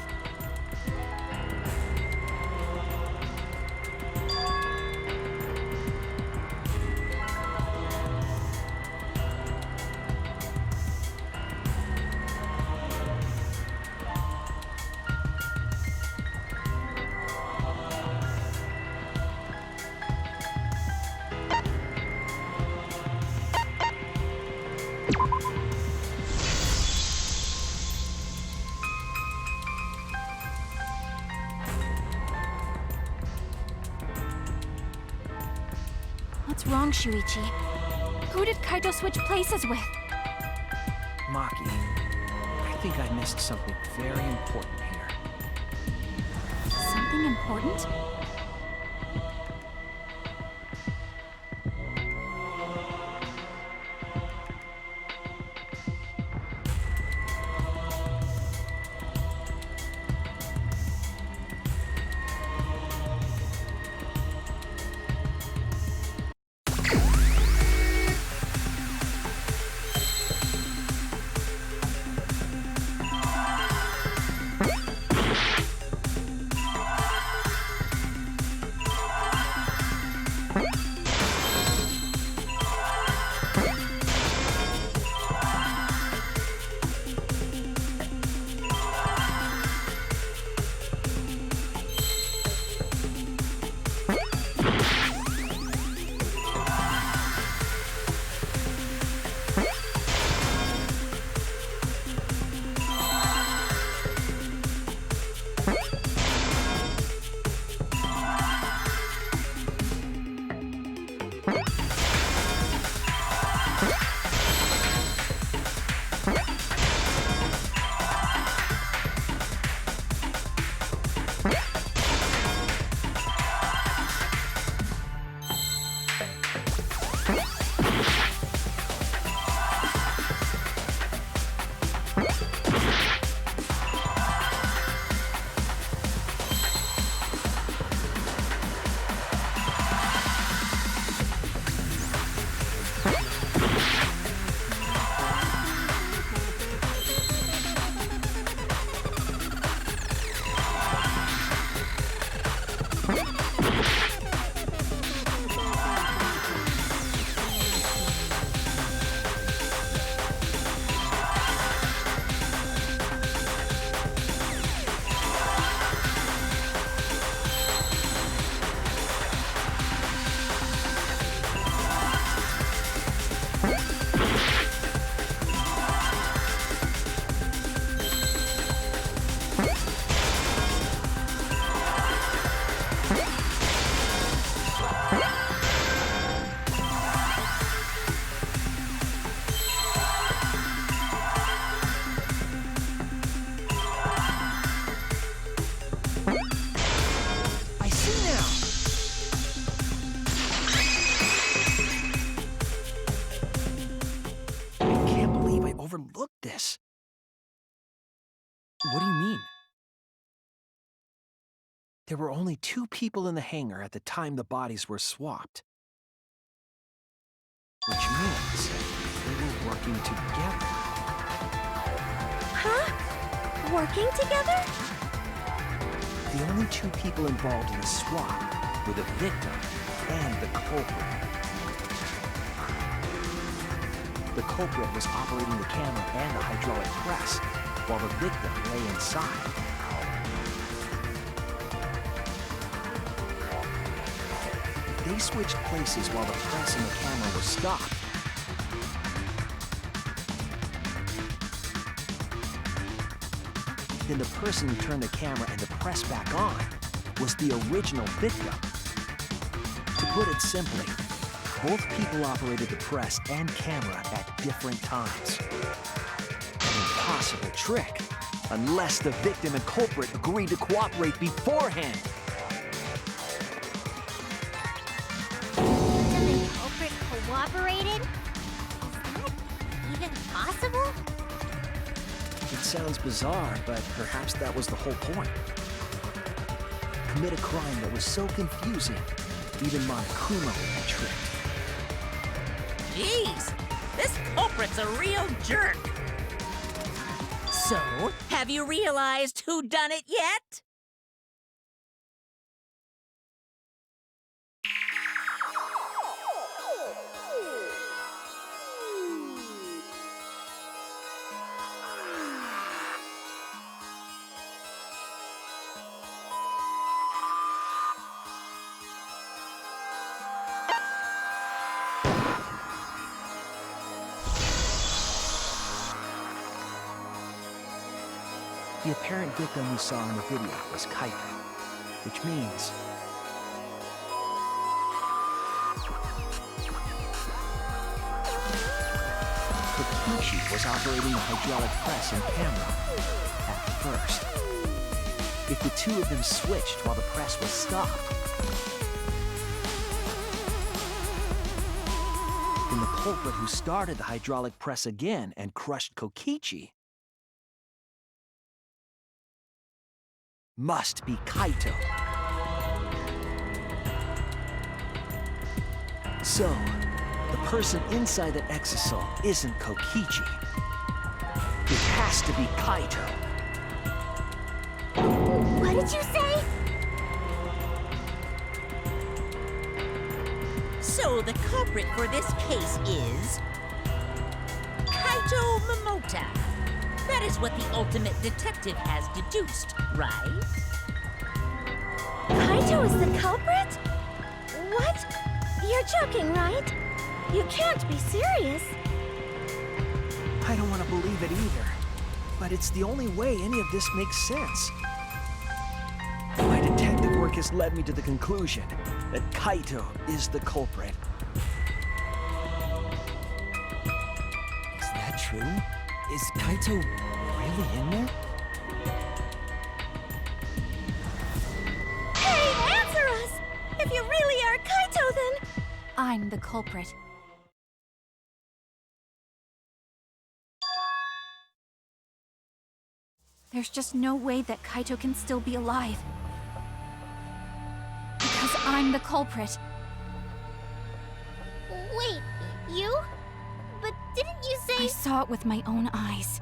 What's wrong, Shuichi? Who did Kaito switch places with? Maki, I think I missed something very important here. Something important? There were only 2 people in the hangar at the time the bodies were swapped. Which means they were working together. Huh? Working together? The only 2 people involved in the swap were the victim and the culprit. The culprit was operating the camera and the hydraulic press, while the victim lay inside. They switched places while the press and the camera were stopped. Then the person who turned the camera and the press back on was the original victim. To put it simply, both people operated the press and camera at different times. An impossible trick, unless the victim and culprit agreed to cooperate beforehand. The culprit cooperated? Is that even possible? It sounds bizarre, but perhaps that was the whole point. Commit a crime that was so confusing, even Monokuma would be tricked. Jeez, this culprit's a real jerk. So, have you realized who done it yet? The apparent victim we saw in the video was Kaito, which means Kokichi was operating the hydraulic press and camera at first. If the 2 of them switched while the press was stopped, then the culprit who started the hydraulic press again and crushed Kokichi must be Kaito. So, the person inside that exosome isn't Kokichi. It has to be Kaito. What did you say? So the culprit for this case is Kaito Momota. That is what the ultimate detective has deduced, right? Kaito is the culprit? What? You're joking, right? You can't be serious. I don't want to believe it either, but it's the only way any of this makes sense. My detective work has led me to the conclusion that Kaito is the culprit. Is that true? Is Kaito really in there? Hey, answer us! If you really are Kaito, then... I'm the culprit. There's just no way that Kaito can still be alive. Because I'm the culprit. Wait, you? But didn't you say... I saw it with my own eyes.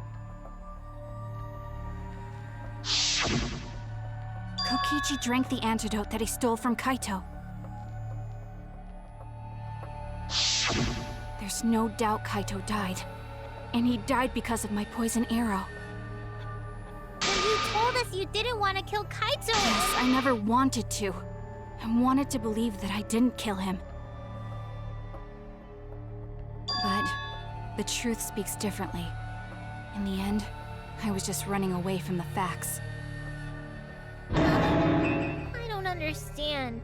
Kokichi drank the antidote that he stole from Kaito. There's no doubt Kaito died. And he died because of my poison arrow. But you told us you didn't want to kill Kaito. Yes, I never wanted to. I wanted to believe that I didn't kill him. But the truth speaks differently. In the end, I was just running away from the facts. I don't understand.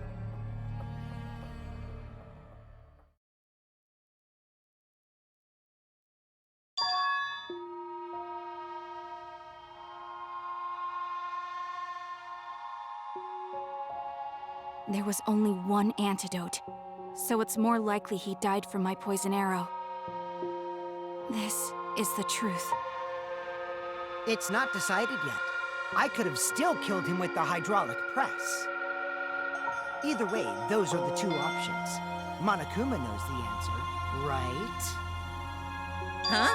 There was only one antidote, so it's more likely he died from my poison arrow. This is the truth. It's not decided yet. I could have still killed him with the hydraulic press. Either way, those are the two options. Monokuma knows the answer, right? Huh?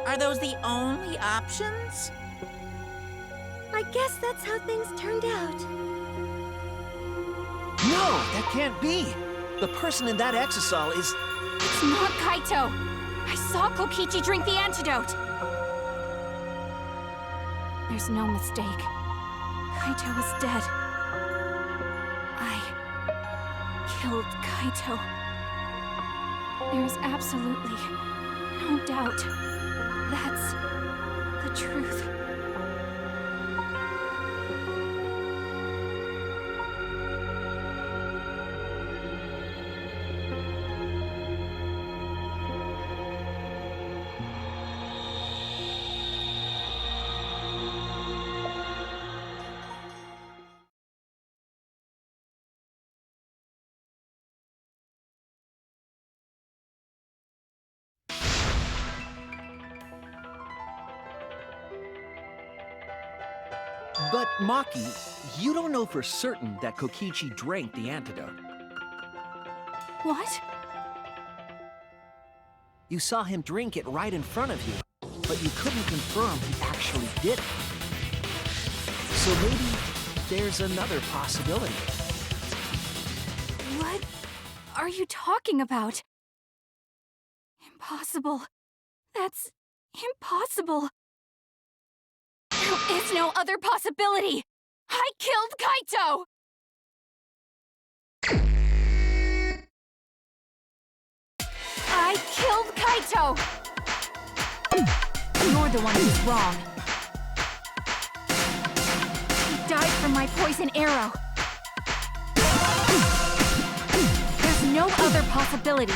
Are those the only options? I guess that's how things turned out. No, that can't be. The person in that exisal is... It's not Kaito! I saw Kokichi drink the antidote! There's no mistake. Kaito is dead. I killed Kaito. There's absolutely no doubt. That's the truth. But, Maki, you don't know for certain that Kokichi drank the antidote. What? You saw him drink it right in front of you, but you couldn't confirm he actually did it. So maybe there's another possibility. What are you talking about? Impossible. That's impossible. There is no other possibility! I killed Kaito! I killed Kaito! You're the one who's wrong. He died from my poison arrow. There's no other possibility.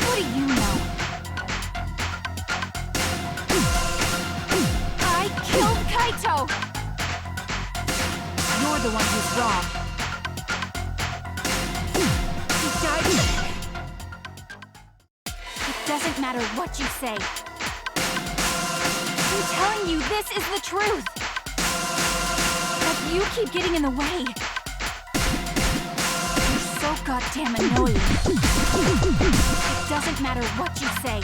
What do you know? I killed Kaito! You're the one who's wrong. He died. It doesn't matter what you say. I'm telling you, this is the truth. But you keep getting in the way. You're so goddamn annoying. It doesn't matter what you say.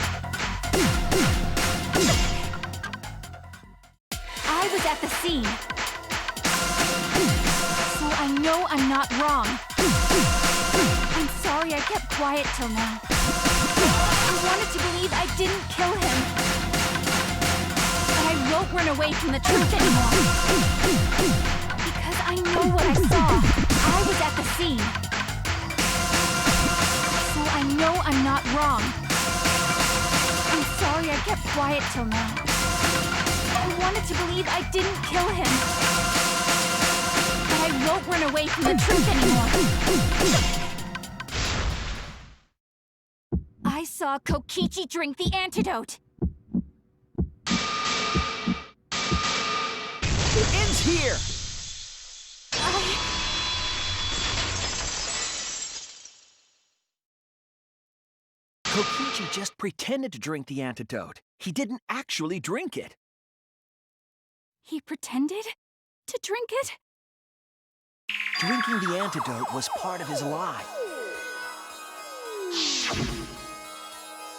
I was at the scene. So I know I'm not wrong. I'm sorry I kept quiet till now. I wanted to believe I didn't kill him. But I won't run away from the truth anymore. Because I know what I saw. I was at the scene. So I know I'm not wrong. I'm sorry I kept quiet till now. I wanted to believe I didn't kill him. But I won't run away from the truth anymore. I saw Kokichi drink the antidote. It ends here! Kokichi just pretended to drink the antidote. He didn't actually drink it. He pretended to drink it? Drinking the antidote was part of his lie.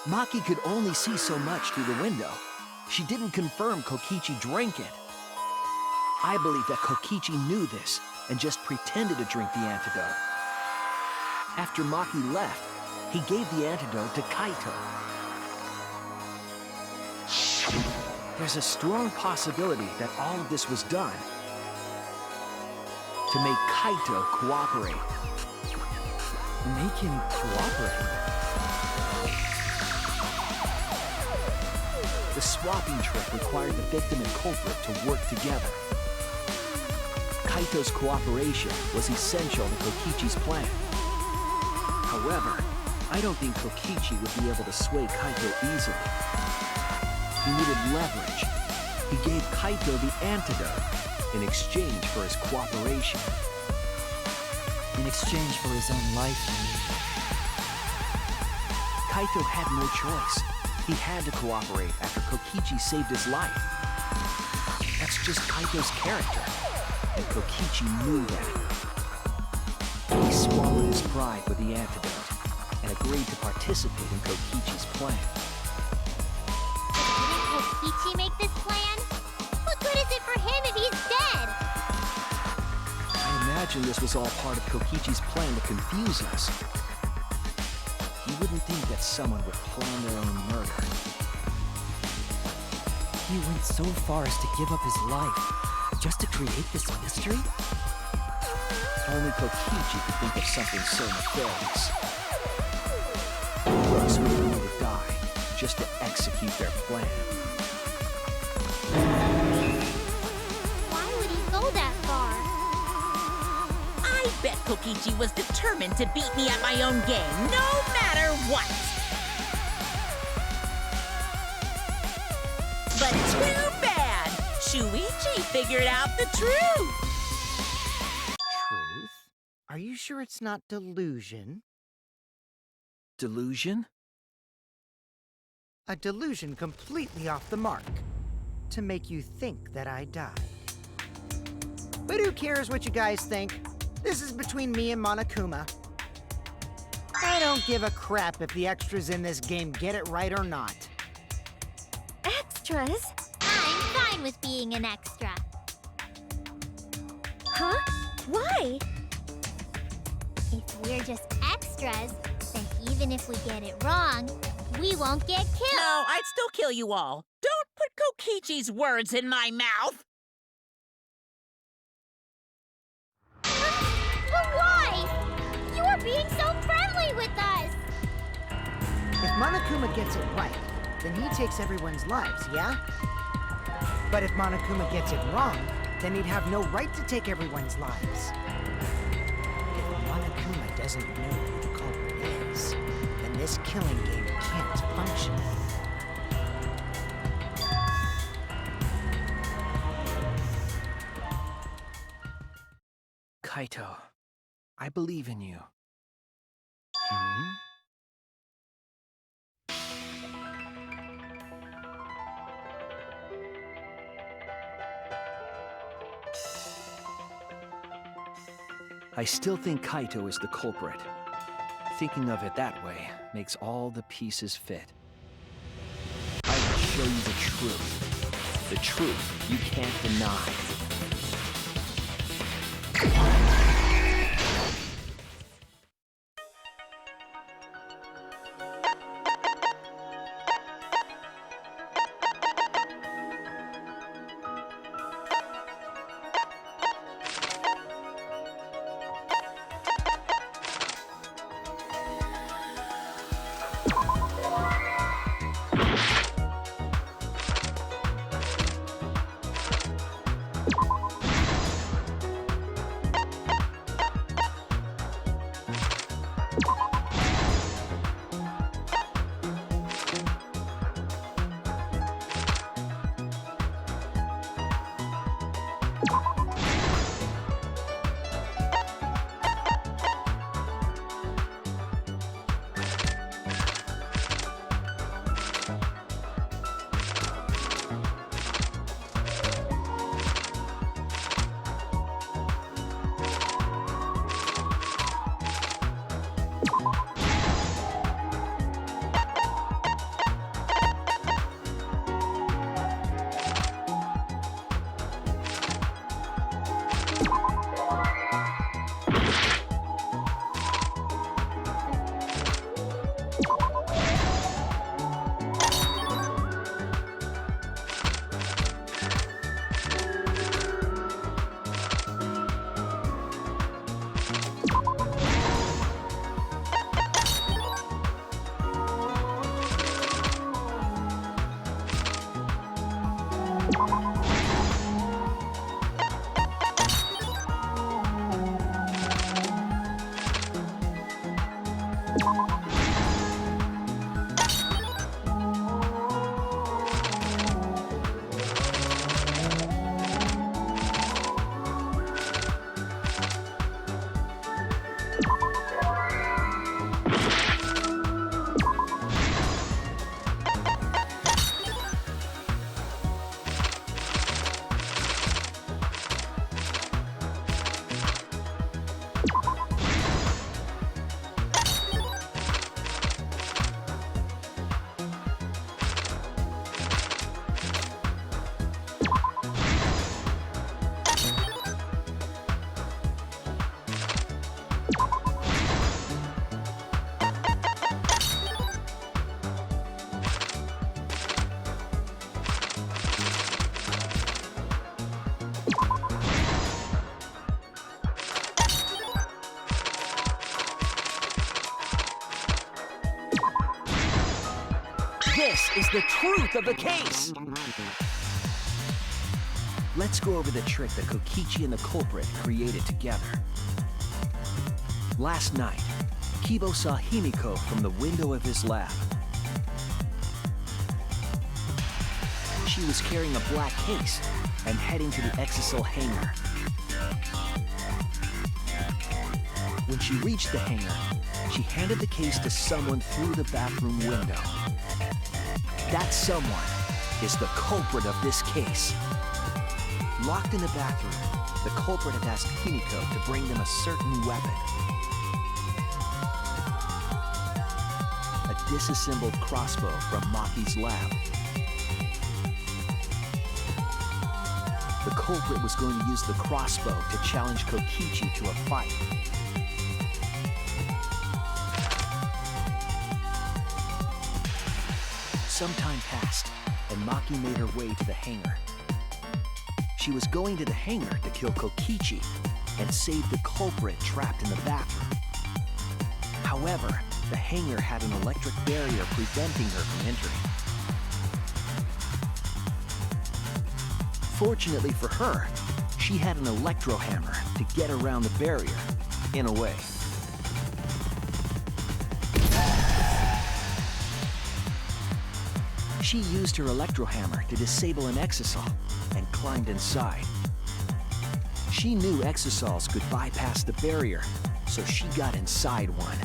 Maki could only see so much through the window. She didn't confirm Kokichi drank it. I believe that Kokichi knew this and just pretended to drink the antidote. After Maki left, he gave the antidote to Kaito. There's a strong possibility that all of this was done to make Kaito cooperate. Make him cooperate? The swapping trick required the victim and culprit to work together. Kaito's cooperation was essential to Kokichi's plan. However, I don't think Kokichi would be able to sway Kaito easily. He needed leverage. He gave Kaito the antidote in exchange for his cooperation. In exchange for his own life, you mean? Kaito had no choice. He had to cooperate after Kokichi saved his life. That's just Kaito's character. and Kokichi knew that. He swallowed his pride with the antidote and agreed to participate in Kokichi's plan. Didn't Kokichi make this plan? What good is it for him if he's dead? I imagine this was all part of Kokichi's plan to confuse us. He wouldn't think that someone would plan their own murder. He went so far as to give up his life, just to create this mystery? Only Kokichi could think of something so nefarious. Crooks were willing to die just to execute their plan. Why would he go that far? I bet Kokichi was determined to beat me at my own game, no matter what. But too bad! Shuichi figured out the truth! Truth? Are you sure it's not delusion? Delusion? A delusion completely off the mark. To make you think that I died. But who cares what you guys think? This is between me and Monokuma. I don't give a crap if the extras in this game get it right or not. Extras? I'm fine with being an extra. Huh? Why? If we're just extras, then even if we get it wrong, we won't get killed. No, I'd still kill you all. Don't put Kokichi's words in my mouth! But why? You are being so friendly with us! If Monokuma gets it right, then he takes everyone's lives, yeah? But if Monokuma gets it wrong, then he'd have no right to take everyone's lives. If Monokuma doesn't know who the culprit is, then this killing game can't function. Kaito, I believe in you. Hmm? I still think Kaito is the culprit. Thinking of it that way makes all the pieces fit. I will show you the truth. The truth you can't deny. This is the truth of the case! Let's go over the trick that Kokichi and the culprit created together. Last night, Keebo saw Himiko from the window of his lab. She was carrying a black case and heading to the Exisal hangar. When she reached the hangar, she handed the case to someone through the bathroom window. That someone is the culprit of this case. Locked in the bathroom, the culprit had asked Himiko to bring them a certain weapon. A disassembled crossbow from Maki's lab. The culprit was going to use the crossbow to challenge Kokichi to a fight. Some time passed, and Maki made her way to the hangar. She was going to the hangar to kill Kokichi and save the culprit trapped in the bathroom. However, the hangar had an electric barrier preventing her from entering. Fortunately for her, she had an electro hammer to get around the barrier, in a way. She used her electro hammer to disable an Exisal and climbed inside. She knew Exisals could bypass the barrier, so she got inside one.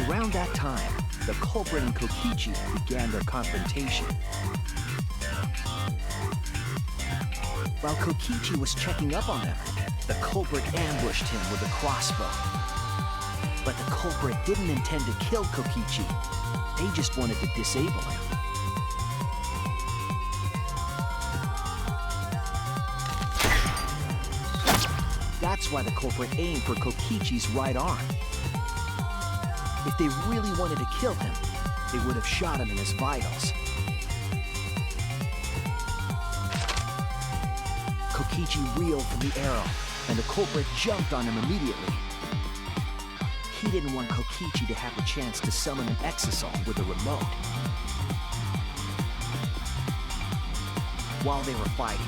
Around that time, the culprit and Kokichi began their confrontation. While Kokichi was checking up on them, the culprit ambushed him with a crossbow. But the culprit didn't intend to kill Kokichi. They just wanted to disable him. That's why the culprit aimed for Kokichi's right arm. If they really wanted to kill him, they would have shot him in his vitals. Kokichi reeled from the arrow, and the culprit jumped on him immediately. He didn't want Kokichi to have the chance to summon an Exisal with a remote. While they were fighting,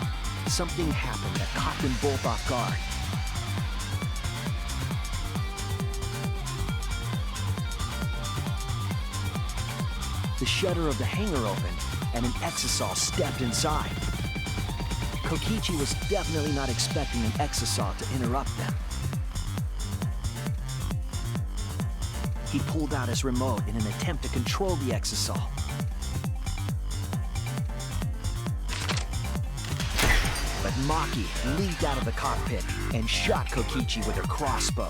something happened that caught them both off guard. The shutter of the hangar opened, and an Exisal stepped inside. Kokichi was definitely not expecting an Exisal to interrupt them. He pulled out his remote in an attempt to control the Exisal. But Maki leaped out of the cockpit and shot Kokichi with her crossbow.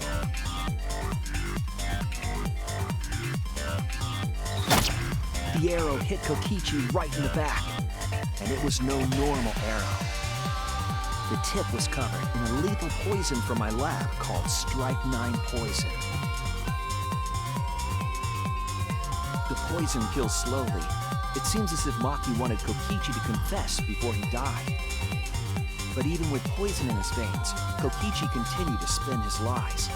The arrow hit Kokichi right in the back, and it was no normal arrow. The tip was covered in a lethal poison from my lab called Strike 9 poison. The poison kills slowly. It seems as if Maki wanted Kokichi to confess before he died. But even with poison in his veins, Kokichi continued to spin his lies.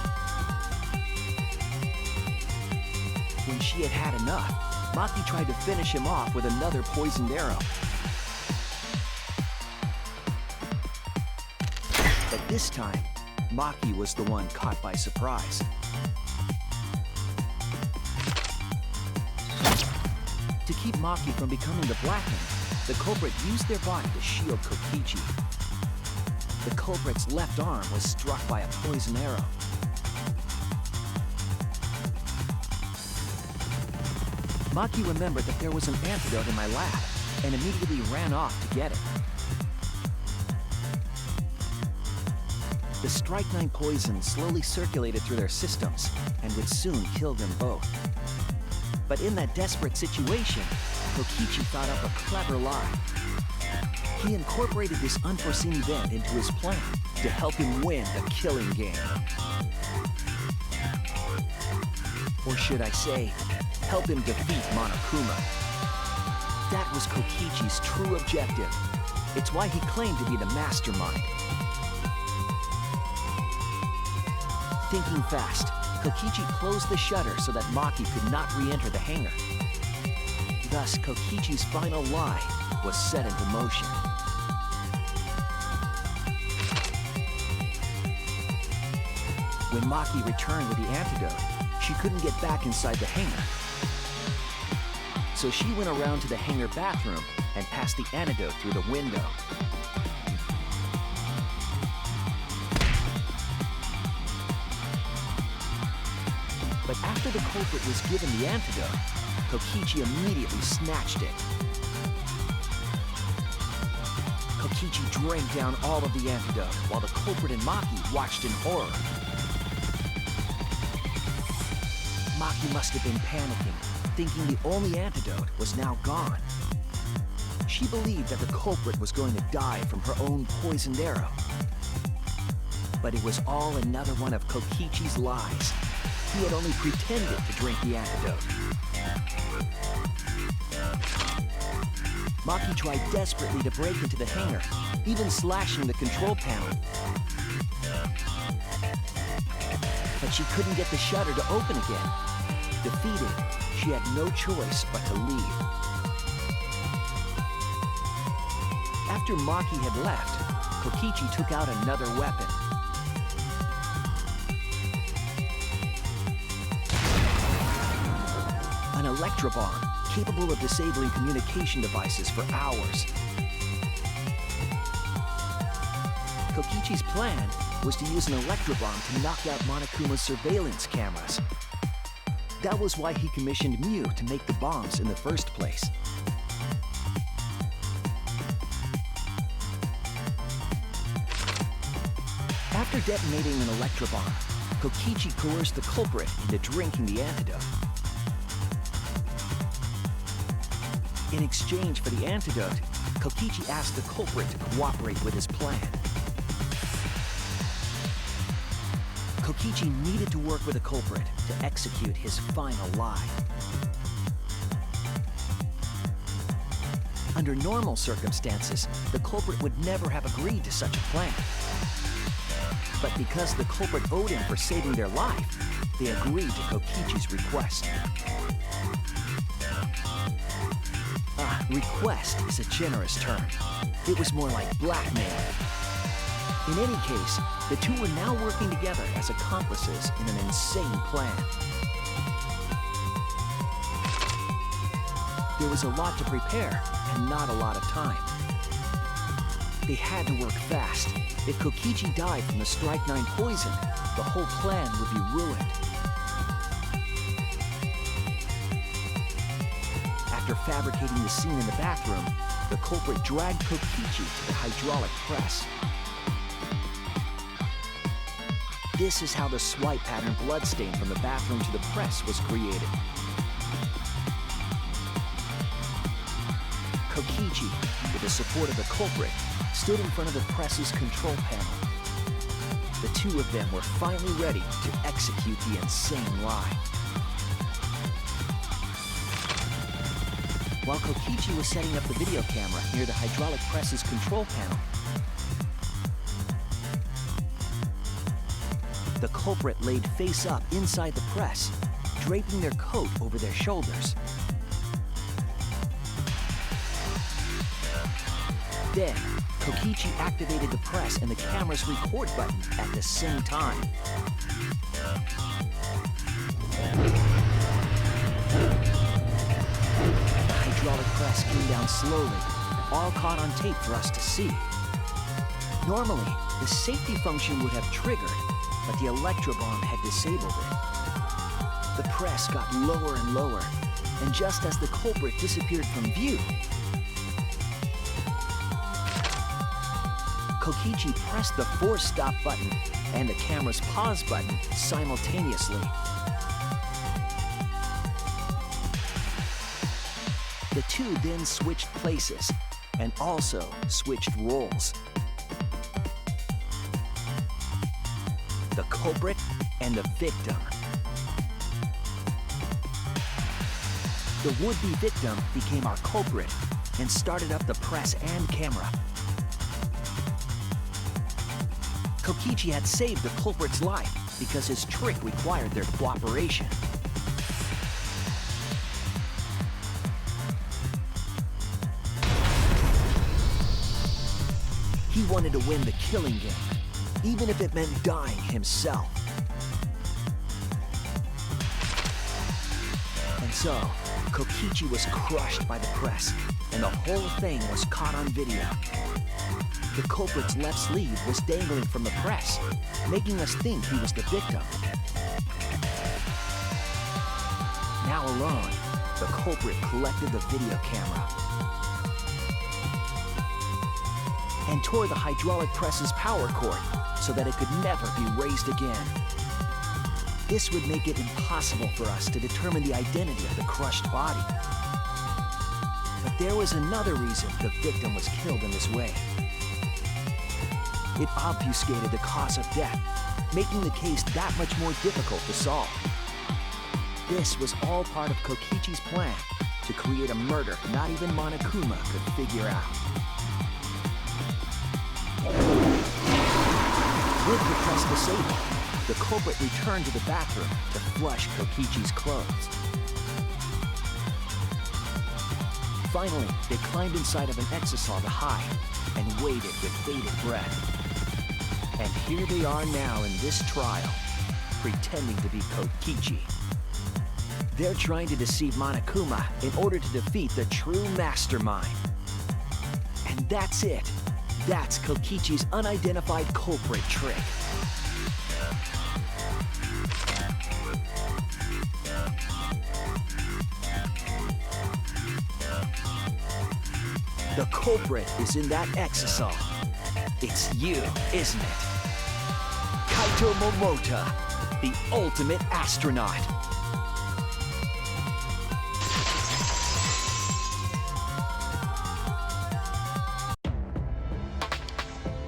When she had had enough, Maki tried to finish him off with another poisoned arrow. But this time, Maki was the one caught by surprise. To keep Maki from becoming the Blackened, the culprit used their body to shield Kokichi. The culprit's left arm was struck by a poison arrow. Maki remembered that there was an antidote in my lab and immediately ran off to get it. The Strike 9 poison slowly circulated through their systems and would soon kill them both. But in that desperate situation, Kokichi thought up a clever lie. He incorporated this unforeseen event into his plan to help him win the killing game. Or should I say, help him defeat Monokuma. That was Kokichi's true objective. It's why he claimed to be the mastermind. Thinking fast, Kokichi closed the shutter so that Maki could not re-enter the hangar. Thus, Kokichi's final lie was set into motion. When Maki returned with the antidote, she couldn't get back inside the hangar. So she went around to the hangar bathroom and passed the antidote through the window. But after the culprit was given the antidote, Kokichi immediately snatched it. Kokichi drank down all of the antidote while the culprit and Maki watched in horror. Maki must have been panicking, thinking the only antidote was now gone. She believed that the culprit was going to die from her own poisoned arrow. But it was all another one of Kokichi's lies. He had only pretended to drink the antidote. Maki tried desperately to break into the hangar, even slashing the control panel. But she couldn't get the shutter to open again. Defeated, she had no choice but to leave. After Maki had left, Kokichi took out another weapon. An electrobomb capable of disabling communication devices for hours. Kokichi's plan was to use an electrobomb to knock out Monokuma's surveillance cameras. That was why he commissioned Mew to make the bombs in the first place. After detonating an electrobomb, Kokichi coerced the culprit into drinking the antidote. In exchange for the antidote, Kokichi asked the culprit to cooperate with his plan. Kokichi needed to work with the culprit to execute his final lie. Under normal circumstances, the culprit would never have agreed to such a plan. But because the culprit owed him for saving their life, they agreed to Kokichi's request. Request is a generous term. It was more like blackmail. In any case, the two were now working together as accomplices in an insane plan. There was a lot to prepare and not a lot of time. They had to work fast. If Kokichi died from the Strike-9 poison, the whole plan would be ruined. After fabricating the scene in the bathroom, the culprit dragged Kokichi to the hydraulic press. This is how the swipe pattern bloodstain from the bathroom to the press was created. Kokichi, with the support of the culprit, stood in front of the press's control panel. The two of them were finally ready to execute the insane lie. While Kokichi was setting up the video camera near the hydraulic press's control panel, the culprit laid face up inside the press, draping their coat over their shoulders. Then, Kokichi activated the press and the camera's record button at the same time. The hydraulic press came down slowly, all caught on tape for us to see. Normally, the safety function would have triggered, but the electrobomb had disabled it. The press got lower and lower, and just as the culprit disappeared from view, Kokichi pressed the force stop button and the camera's pause button simultaneously. The two then switched places and also switched roles. The culprit and the victim. The would-be victim became our culprit and started up the press and camera. Kokichi had saved the culprit's life, because his trick required their cooperation. He wanted to win the killing game, even if it meant dying himself. And so, Kokichi was crushed by the press, and the whole thing was caught on video. The culprit's left sleeve was dangling from the press, making us think he was the victim. Now alone, the culprit collected the video camera and tore the hydraulic press's power cord so that it could never be raised again. This would make it impossible for us to determine the identity of the crushed body. But there was another reason the victim was killed in this way. It obfuscated the cause of death, making the case that much more difficult to solve. This was all part of Kokichi's plan to create a murder not even Monokuma could figure out. With the press disabled, the culprit returned to the bathroom to flush Kokichi's clothes. Finally, they climbed inside of an exisal to hide and waited with bated breath. And here they are now in this trial, pretending to be Kokichi. They're trying to deceive Monokuma in order to defeat the true mastermind. And that's it. That's Kokichi's unidentified culprit trick. The culprit is in that exisal. It's you, isn't it? Kaito Momota, the ultimate astronaut.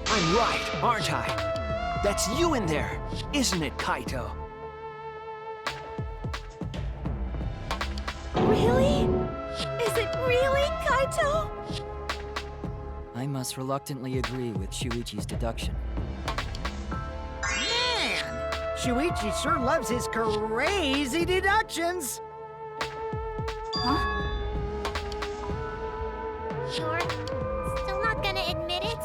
I'm right, aren't I? That's you in there, isn't it, Kaito? Really? Is it really Kaito? I must reluctantly agree with Shuichi's deduction. Man! Shuichi sure loves his crazy deductions! Huh? You're still not gonna admit it?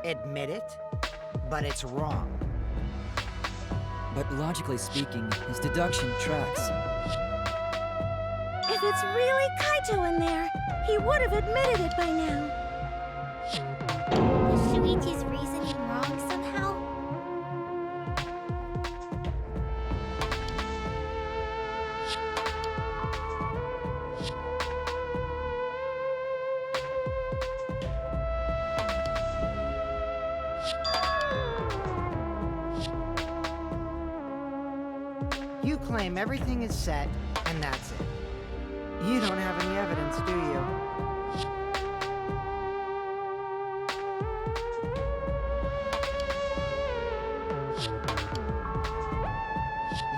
Admit it, but it's wrong. But logically speaking, his deduction tracks. If it's really Kaito in there, he would have admitted it by now. Is Shuichi's reasoning wrong somehow? You claim everything is set, and that's it. You don't have any evidence, do you?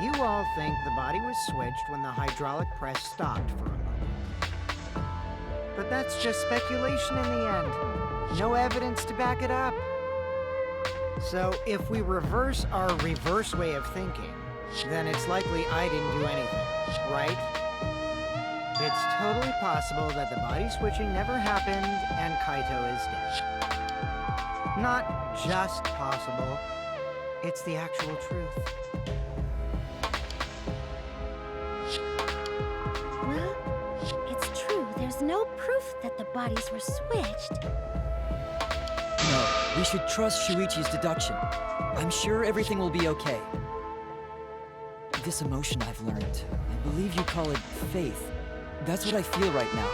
You all think the body was switched when the hydraulic press stopped for a moment. But that's just speculation in the end. No evidence to back it up. So if we reverse our reverse way of thinking, then it's likely I didn't do anything, right? It's totally possible that the body switching never happened and Kaito is dead. Not just possible, it's the actual truth. Well, it's true. There's no proof that the bodies were switched. No, we should trust Shuichi's deduction. I'm sure everything will be okay. This emotion I've learned, I believe you call it faith. That's what I feel right now.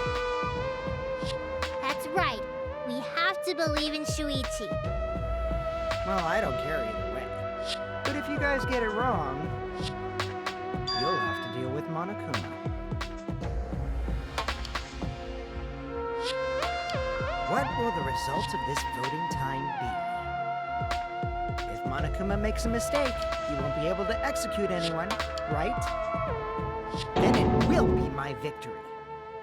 That's right. We have to believe in Shuichi. Well, I don't care either way. But if you guys get it wrong, you'll have to deal with Monokuma. What will the results of this voting time be? If Monokuma makes a mistake, he won't be able to execute anyone, right? Then it will be my victory.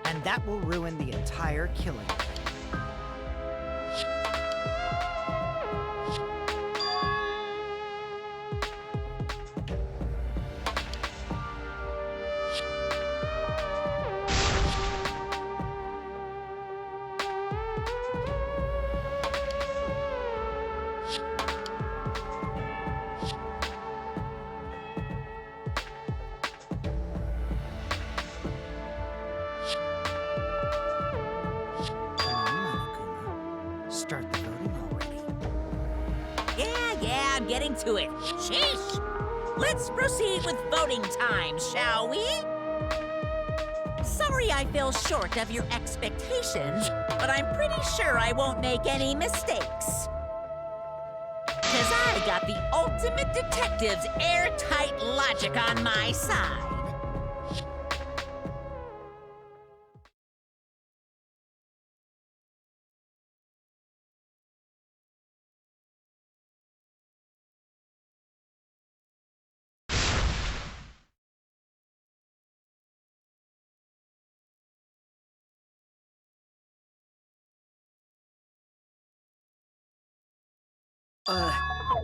And that will ruin the entire killing. start the voting already. Yeah, I'm getting to it. Sheesh! Let's proceed with voting time, shall we? Sorry I fell short of your expectations, but I'm pretty sure I won't make any mistakes. 'Cause I got the ultimate detective's airtight logic on my side.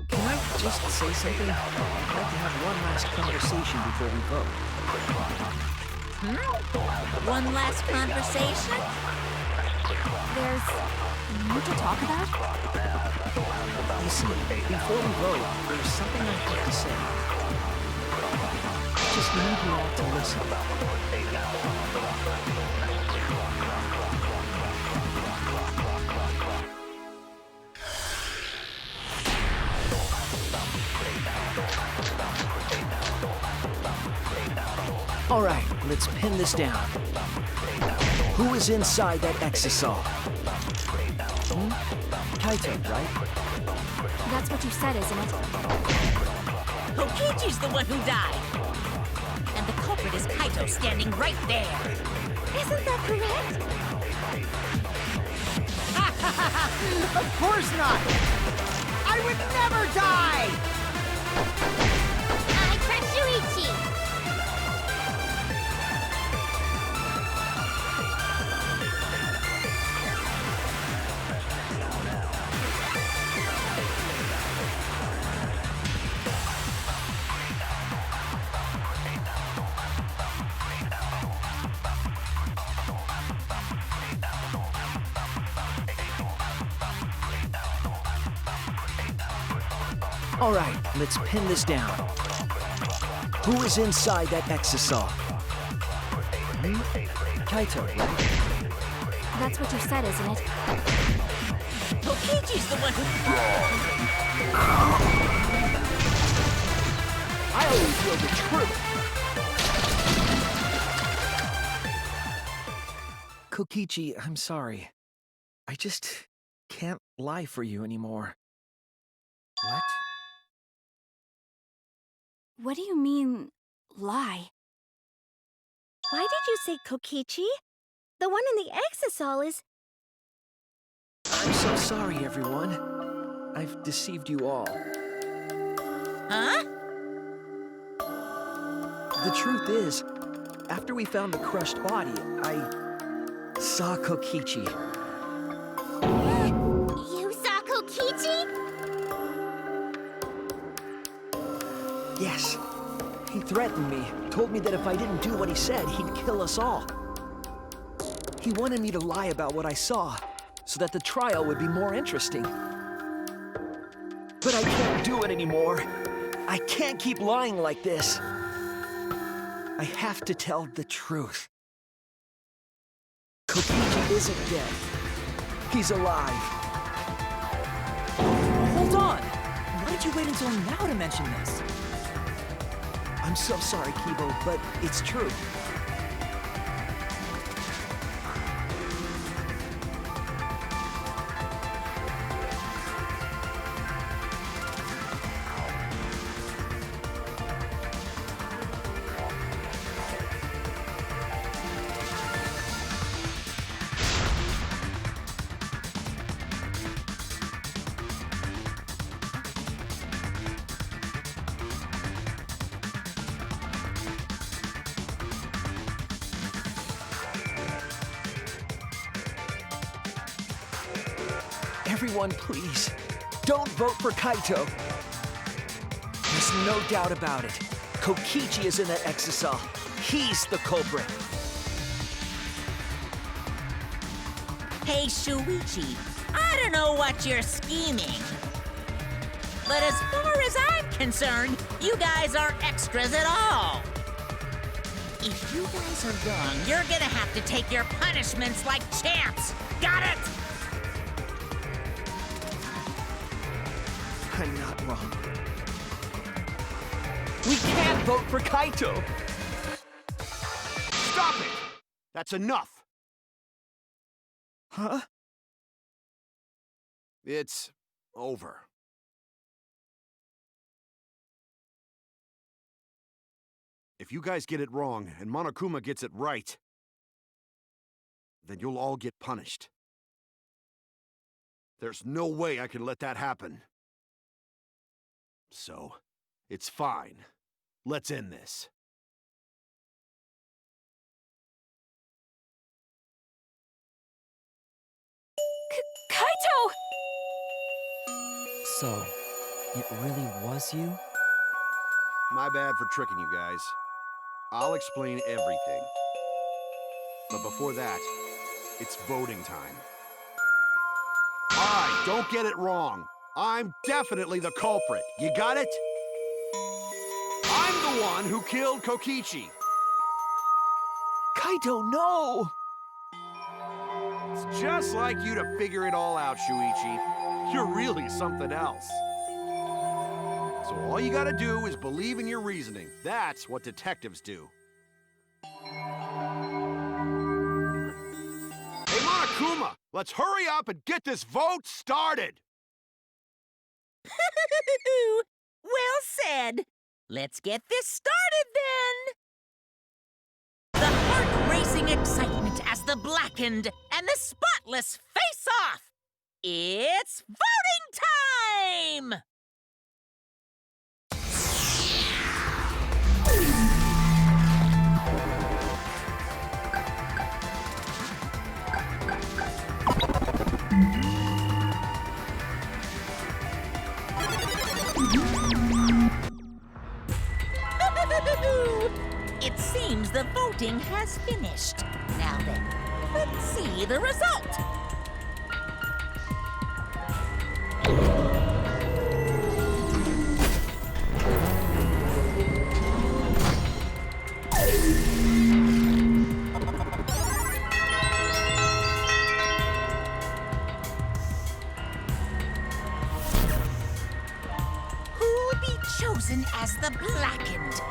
Can I just say something? I'd like to have one last conversation before we vote. One last conversation? There's more to talk about? You see, before we vote, there's something I have to say. I just need you all to listen. All right, let's pin this down. Who is inside that exisal? Kaito, right? That's what you said, isn't it? Kokichi's the one who died. And the culprit is Kaito standing right there. Isn't that correct? Of course not! I would never die! I trust Shuichi! All right, let's pin this down. Who is inside that exisal? Kaito, right? That's what you said, isn't it? Kokichi's the one who... I always feel the truth. Kokichi, I'm sorry. I just can't lie for you anymore. What? What do you mean, lie? Why did you say Kokichi? The one in the exisal is... I'm so sorry, everyone. I've deceived you all. Huh? The truth is, after we found the crushed body, I saw Kokichi. You saw Kokichi? Yes. He threatened me, told me that if I didn't do what he said, he'd kill us all. He wanted me to lie about what I saw, so that the trial would be more interesting. But I can't do it anymore. I can't keep lying like this. I have to tell the truth. Kokichi isn't dead. He's alive. Hold on! Why did you wait until now to mention this? I'm so sorry, Keebo, but it's true. Everyone, please, don't vote for Kaito. There's no doubt about it. Kokichi is in that exisal. He's the culprit. Hey, Shuichi, I don't know what you're scheming. But as far as I'm concerned, you guys aren't extras at all. If you guys are wrong, you're gonna have to take your punishments like champs. Got it? wrong. We can't vote for Kaito! Stop it! That's enough! Huh? It's over. If you guys get it wrong and Monokuma gets it right, then you'll all get punished. There's no way I can let that happen. So, it's fine. Let's end this. Kaito! So, it really was you? My bad for tricking you guys. I'll explain everything. But before that, it's voting time. Alright, don't get it wrong. I'm definitely the culprit. You got it? I'm the one who killed Kokichi. Kaito, no! It's just like you to figure it all out, Shuichi. You're really something else. So all you gotta do is believe in your reasoning. That's what detectives do. Hey, Monokuma, let's hurry up and get this vote started! Well said. Let's get this started then. The heart-racing excitement as the blackened and the spotless face off. It's voting time! It seems the voting has finished. Now then, let's see the result. Who'll be chosen as the blackened?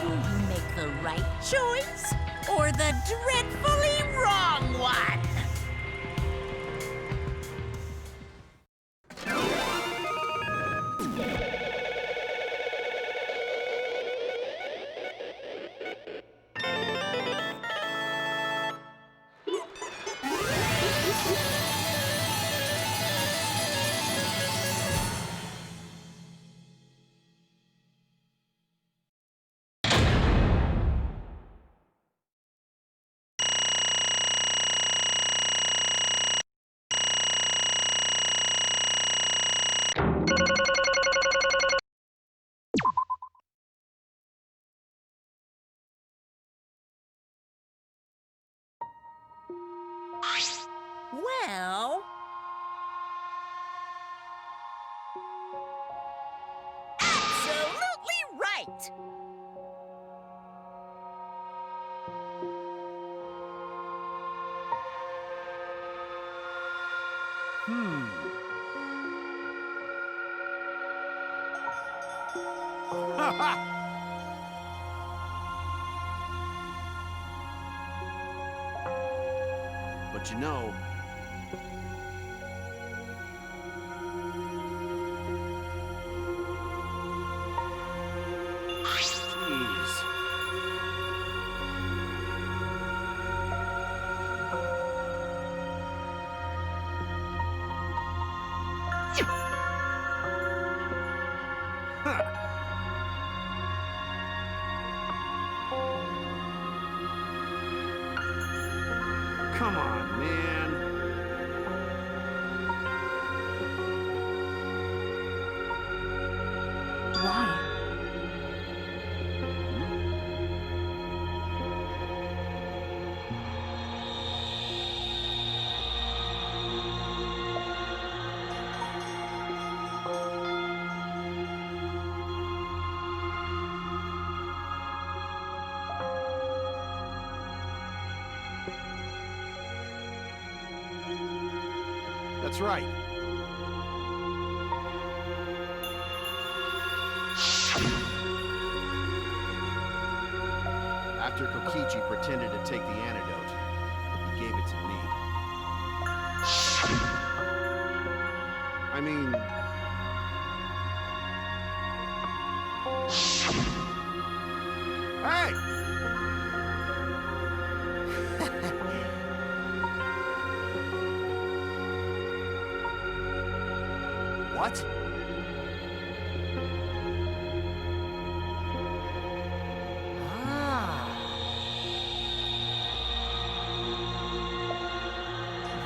Will you make the right choice or the dreadfully wrong one? Well... absolutely right! Ha ha! But you know... Jeez. Huh. Come on, man. Why? That's right. Dr. Kokichi pretended to take the antidote. He gave it to me. I mean... Hey! What?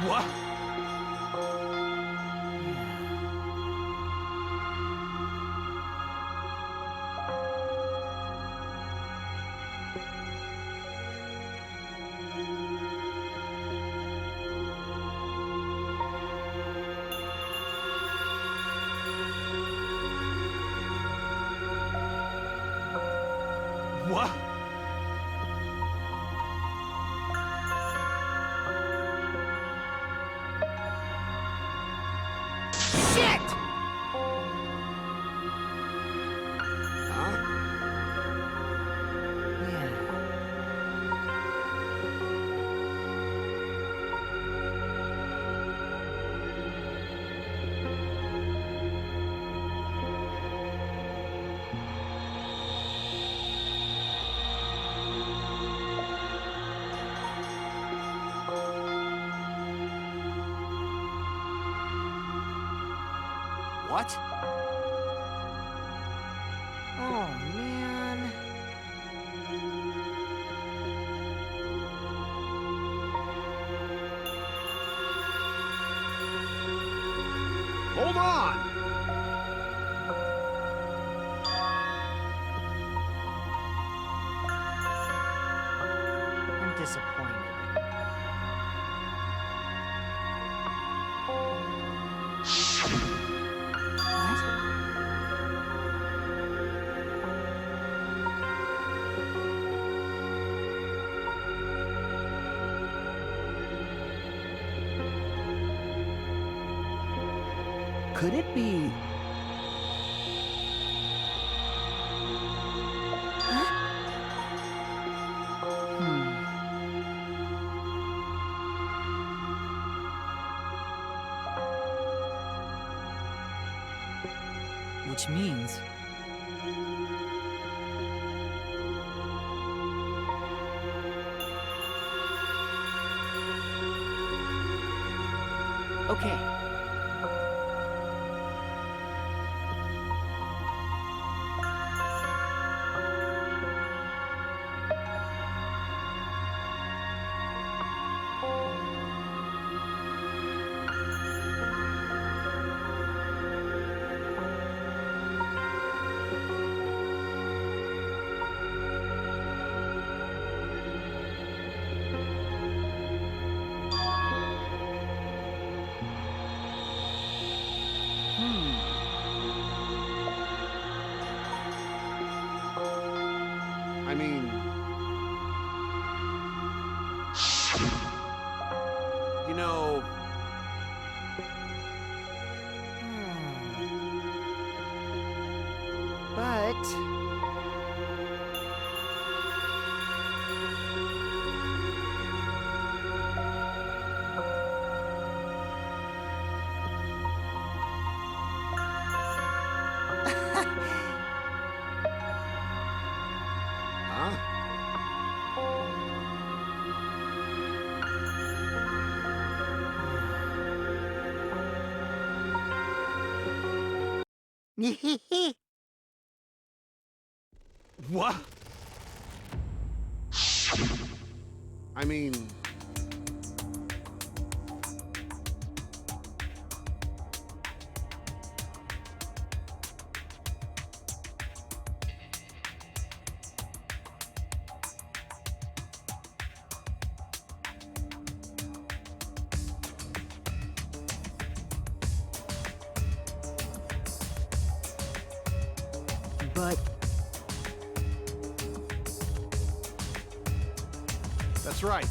What? What? Shit! Huh? Yeah. What? Oh, man. Hold on! I'm disappointed. Could it be... Which means... Okay. I mean... You know... But... Huh? What? I mean... But... That's right.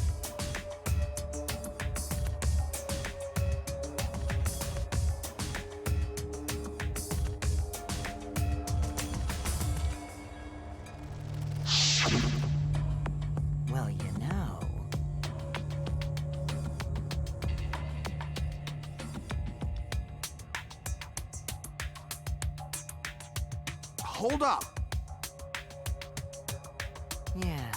hold up. Yeah.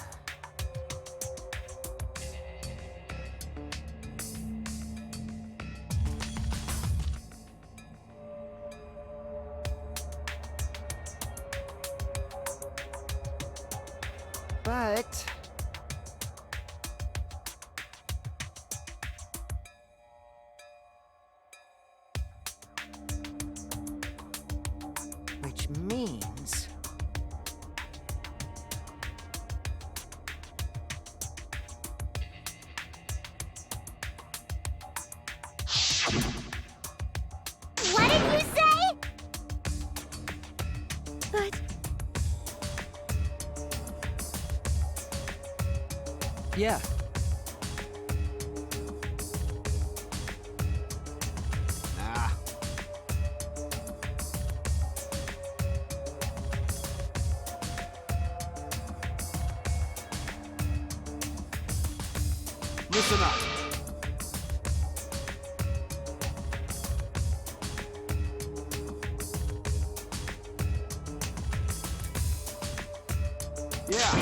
But... which means... What did you say? But Yeah. Nah. Listen up. Yeah.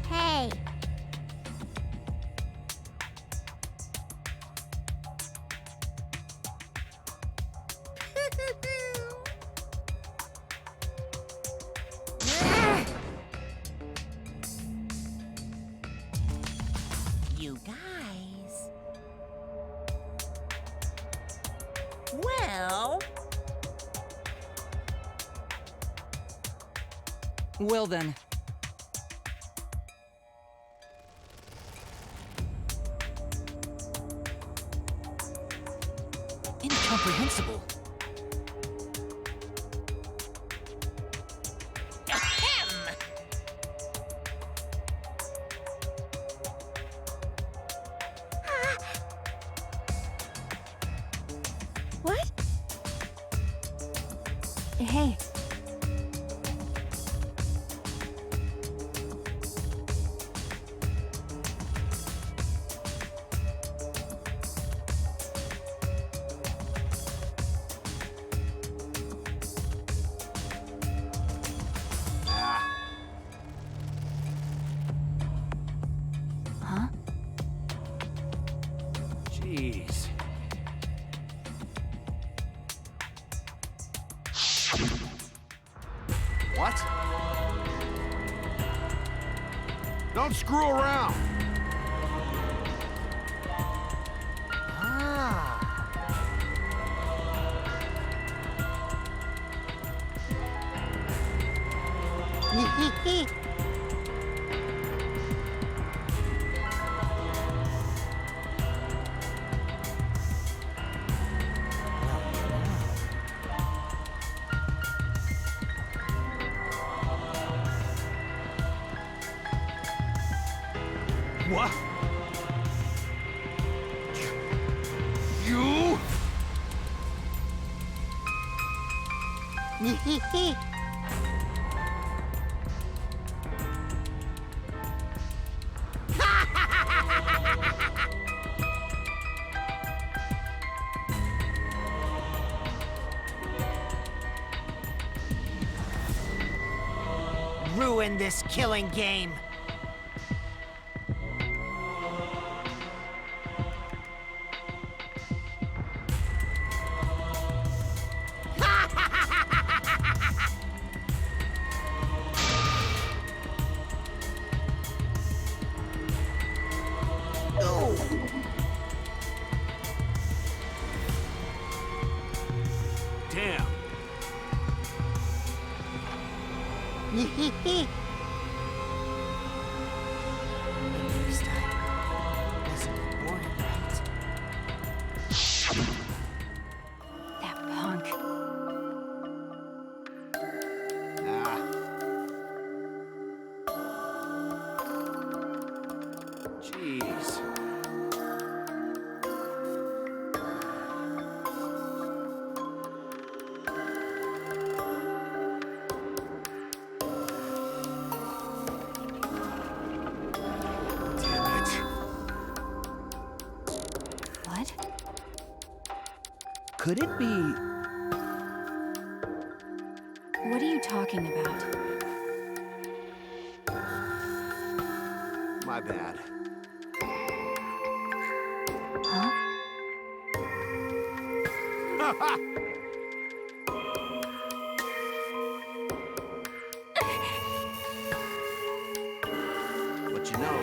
Hey. You guys. Well, Well then. Incomprehensible. ahem. what? Hey, huh? Jeez. What? Don't screw around. Ah. What? You? Ruin this killing game. Damn. This time doesn't look boring, right? That punk. Nah. Jeez. Could it be... What are you talking about? My bad. Huh? But you know...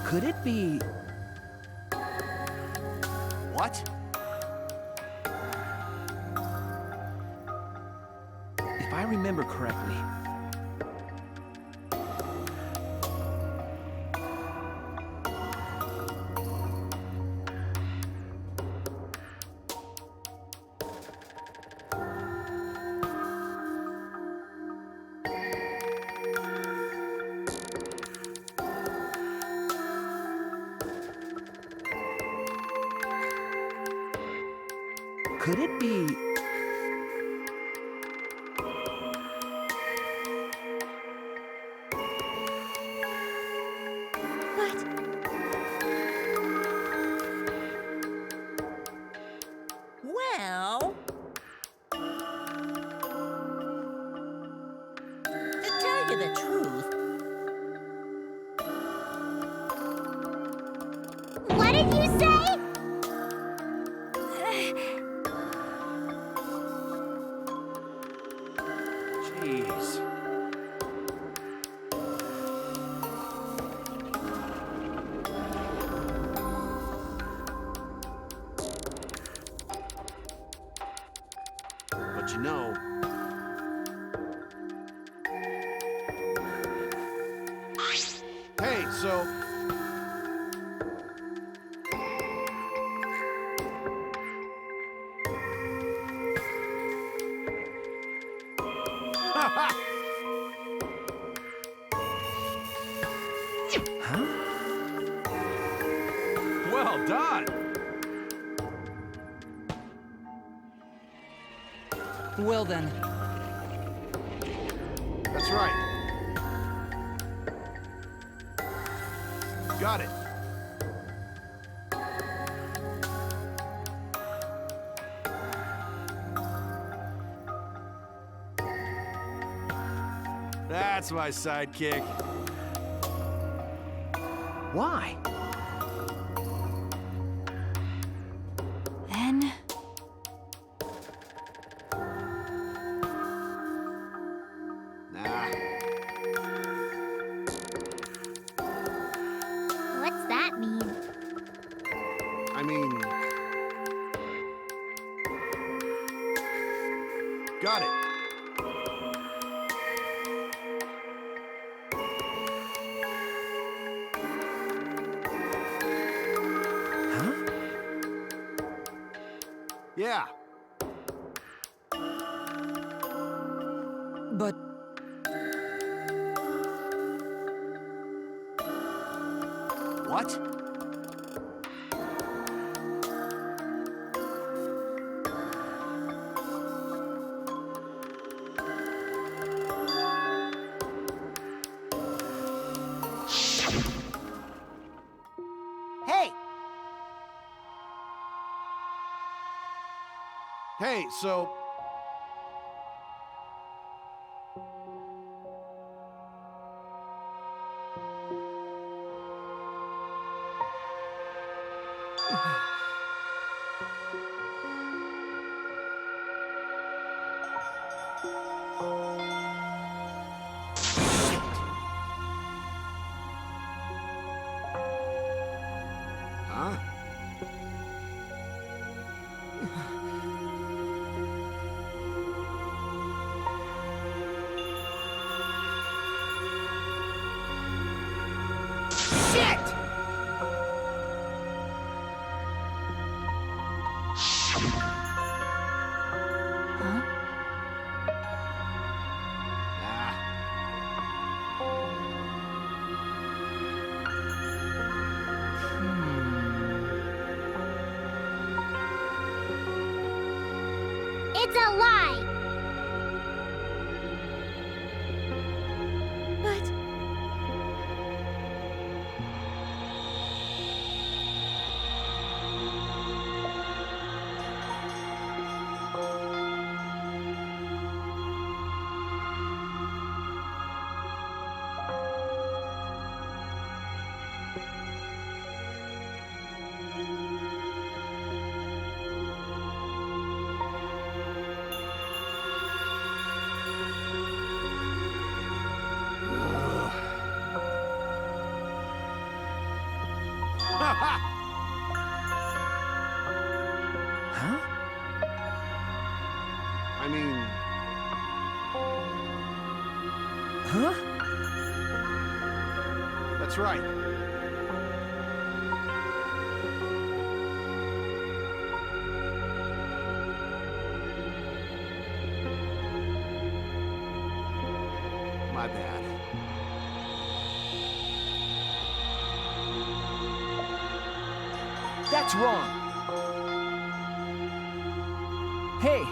Could it be... What? If I remember correctly... Could it be... But Well... To tell you the truth, What did you say? Jeez. But you know... Hey, so... Huh? Well done! Well then, That's right. Got it. That's my sidekick. Why? Then... Nah. What's that mean? I mean... Got it. Huh? Yeah. but What? Hey, Hey, so... Huh? It's a lie! But... Huh? I mean, Huh? that's right. My bad. That's wrong. Hey!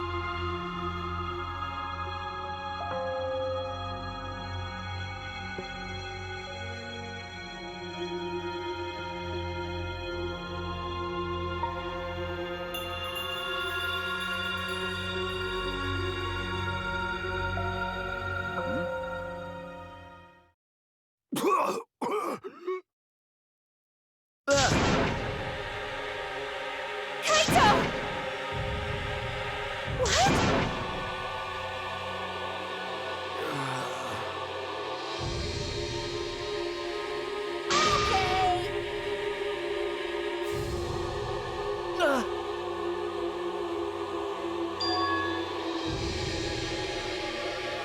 Kaito! What?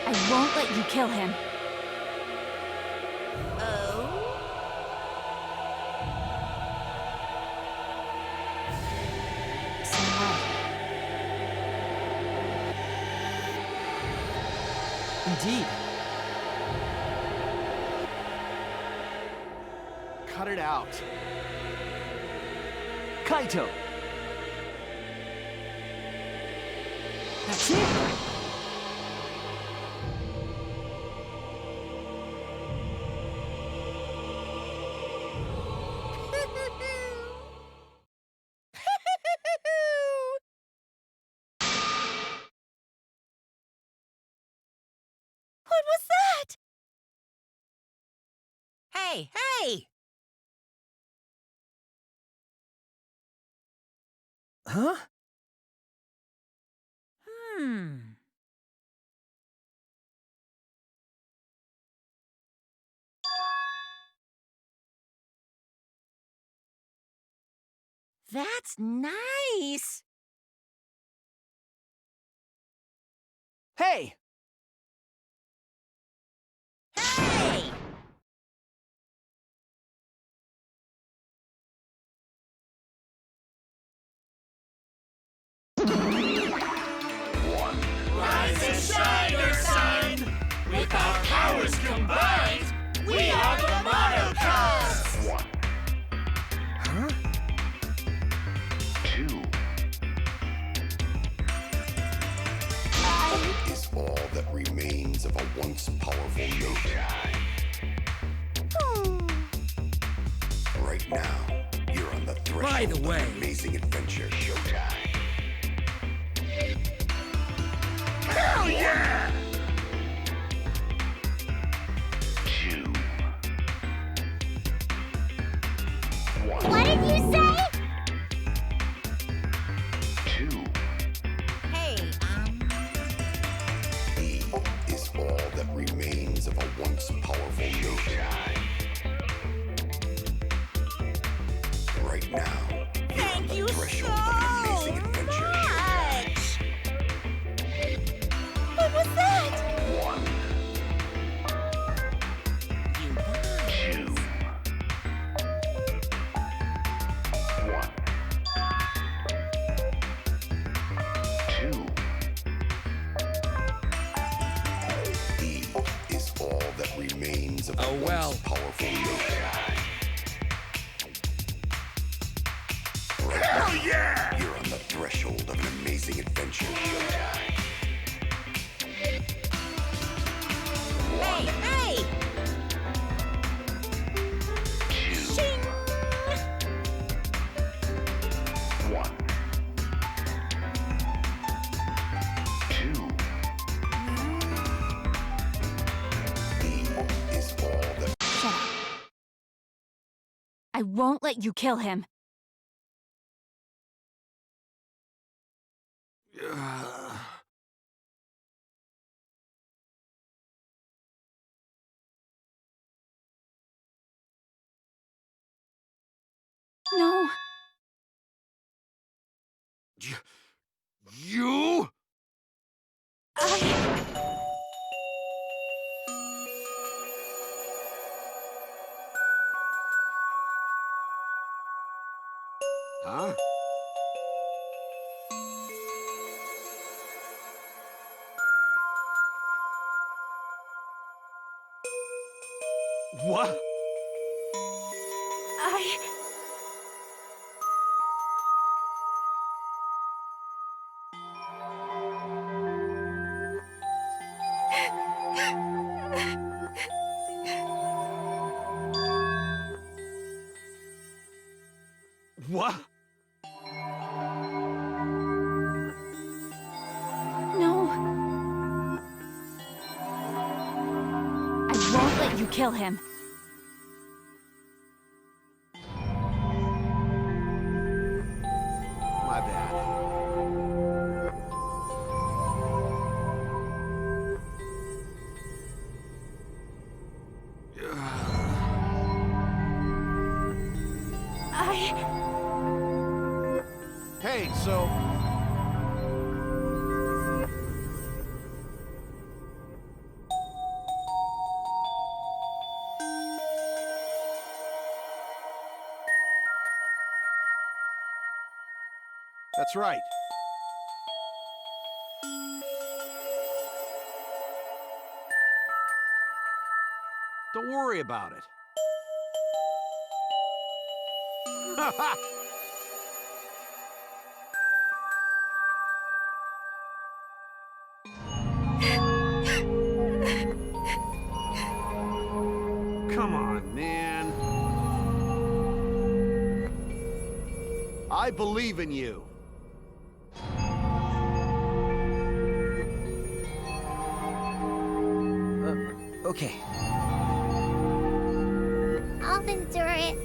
I won't let you kill him. So what? Indeed. Cut it out. Kaito! That's it! What was that? Hey, hey! Huh? That's nice! Hey! Hey! Rise and shine, Earthsign! With our powers combined, we are the Monokumas! Huh? 2 is all that remains of a once powerful nation. Right now, you're on the threshold of an amazing adventure. Showtime. Hell yeah! 2 1 What did you say? 2 Hey, E is all that remains of a once powerful nation. Right now, you're on thank the you threshold so of an amazing adventure. much! What was that? 1 You guys. 2 1 2 E is all that remains of a once powerful nation. Right now, you're on the threshold of an amazing adventure. Showtime. Hey, hey! Shing! 1, 2. He is all that. Shut up. I won't let you kill him. No. You? Huh? What? What? No. I won't let you kill him. My bad. Hey, so... That's right. Don't worry about it. Come on, man. I believe in you. Okay. I'll endure it.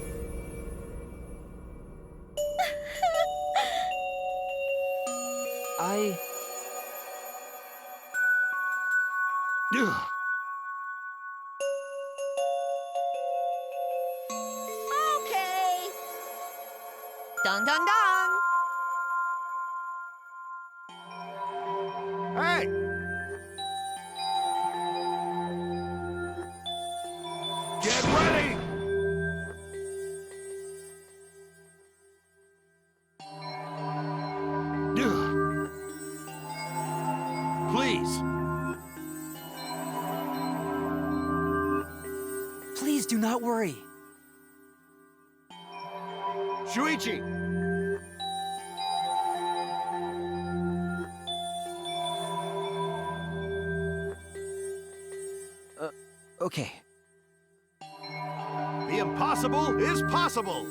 Ugh. Okay. Dong, dong, dong. Hey! Get ready! Ugh. Please. Please do not worry. Shuichi! Okay. The impossible is possible!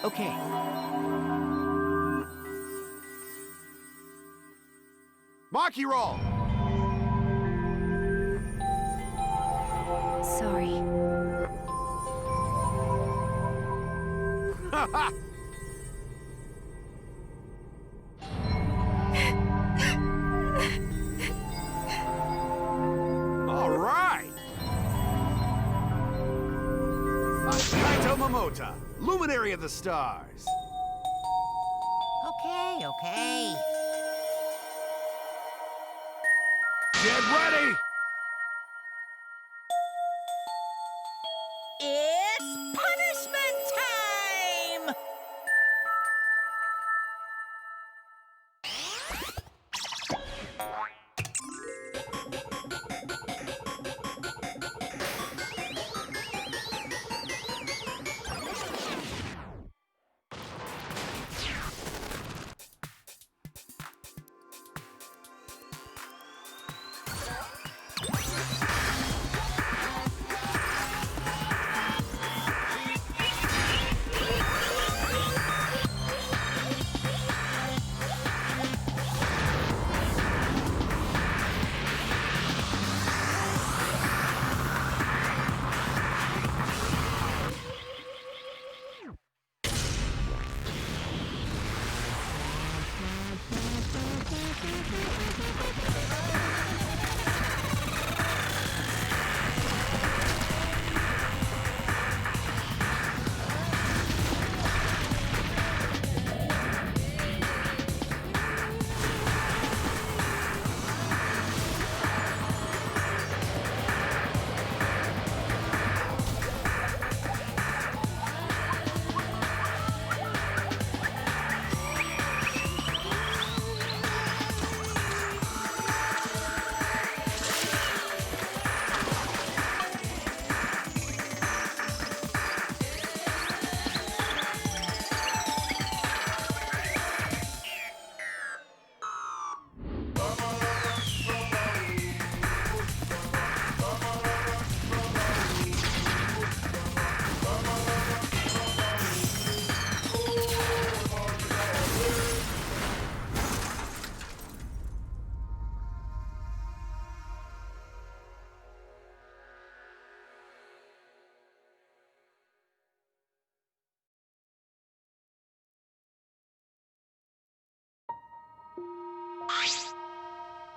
Okay. Maki roll! Sorry. All right! I'm Kaito Momota, Luminary of the Stars. Okay, okay. Get ready! It's punishment time!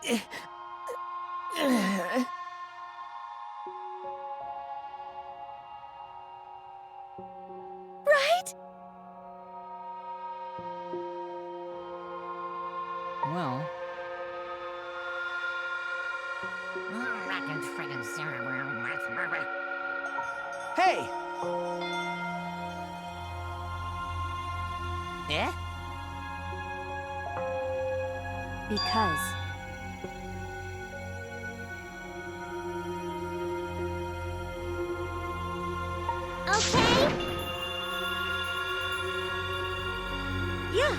Right? Well, Hey! Eh? Because Okay? Yeah.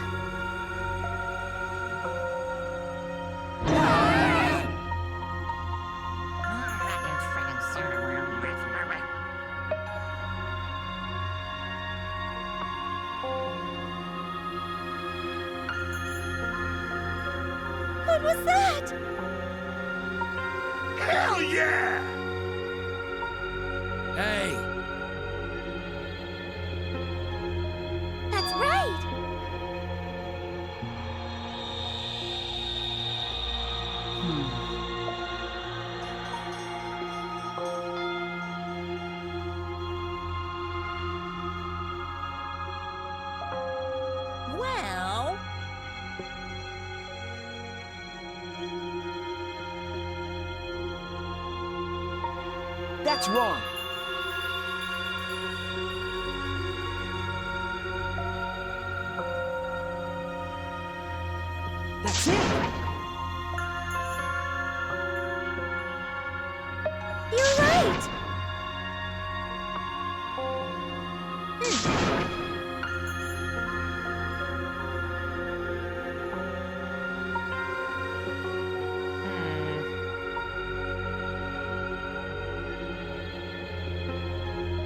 What was that? Hell yeah! Hey! That's right. Well, That's wrong. That's it. You're right.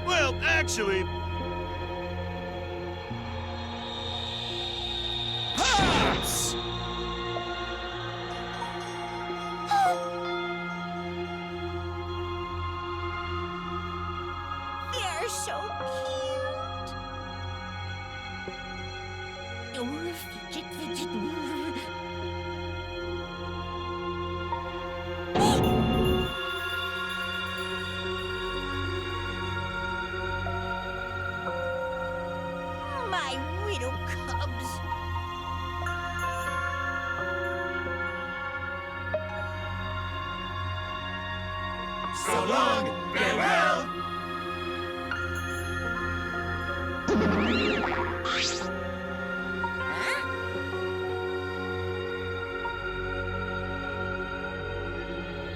Well, actually... Pops! they're so cute. Oh, fidget, fidget. My widow cubs. So long, farewell! Huh?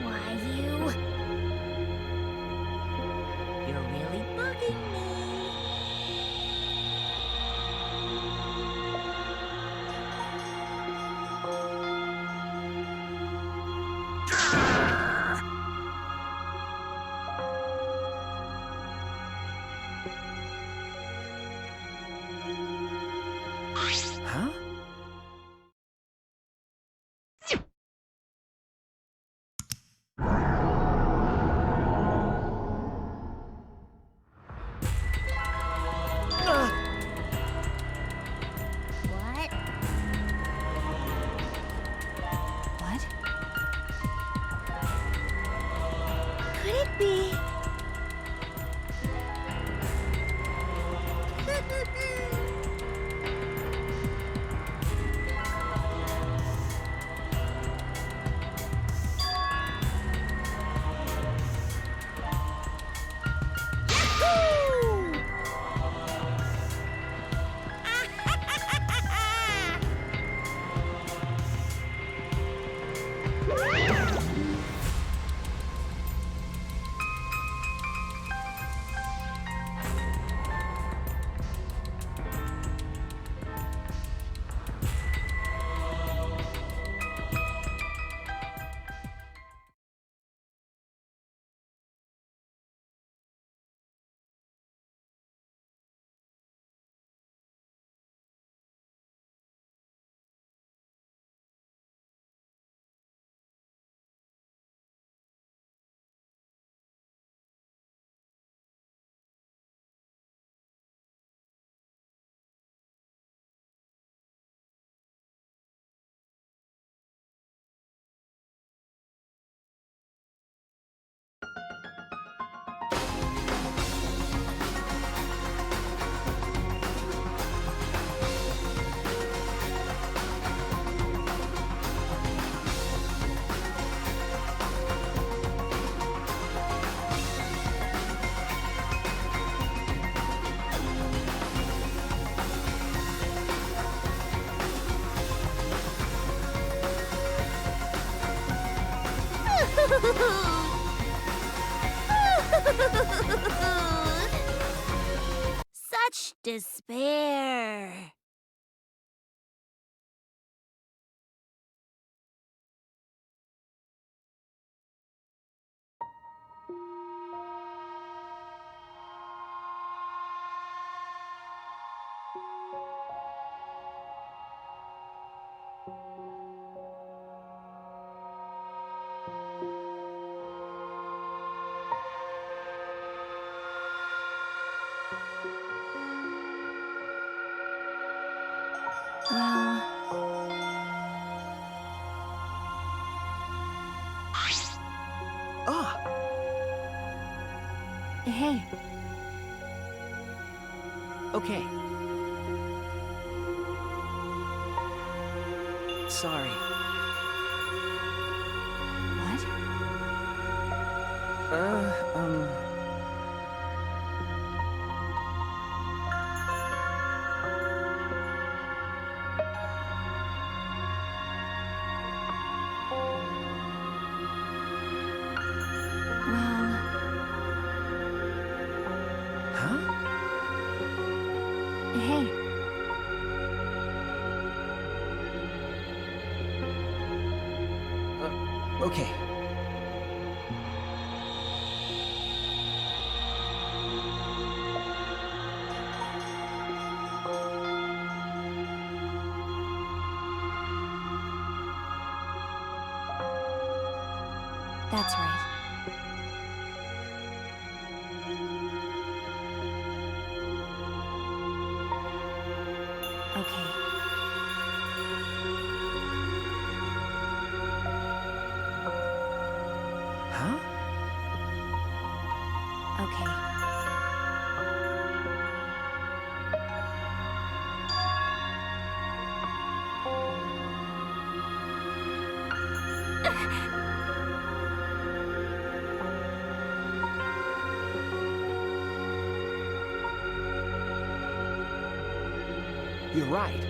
Why, you... You're really bugging me. Huh? What? what? Could it be? Such despair. Well... Ah, Hey, okay. Sorry. what? Uh, um... Well... Huh? Hey, Okay. that's right. Okay. Huh? Okay. You're right.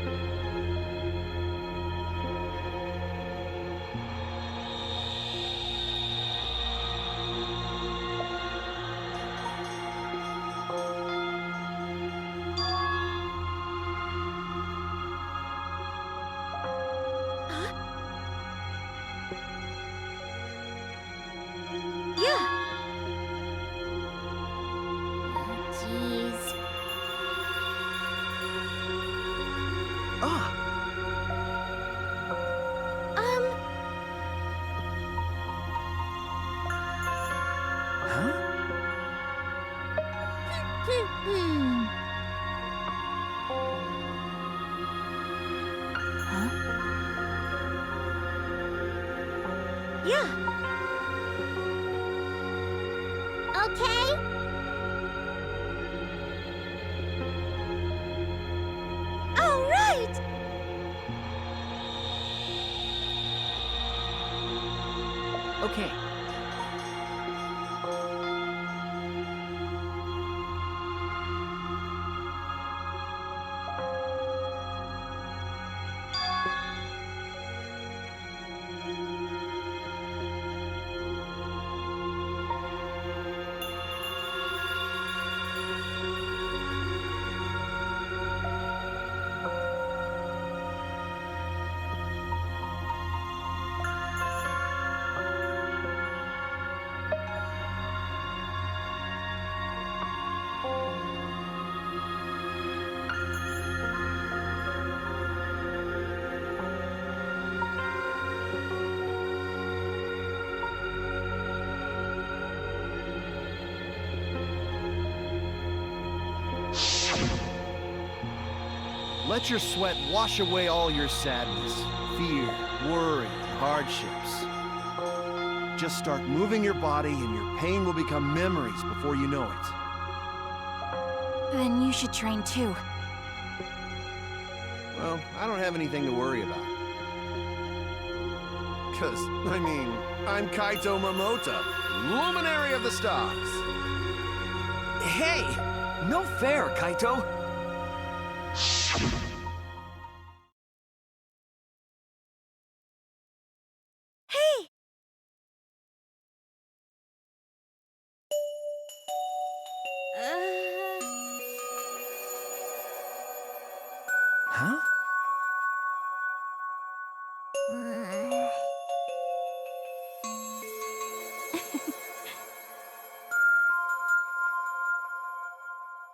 Yeah. Jeez. Ah, huh? Huh? Yeah. Okay? All right. Okay. Let your sweat wash away all your sadness, fear, worry, and hardships. Just start moving your body and your pain will become memories before you know it. Then you should train too. Well, I don't have anything to worry about. Cause, I mean, I'm Kaito Momota, luminary of the stars. Hey! No fair, Kaito! Huh?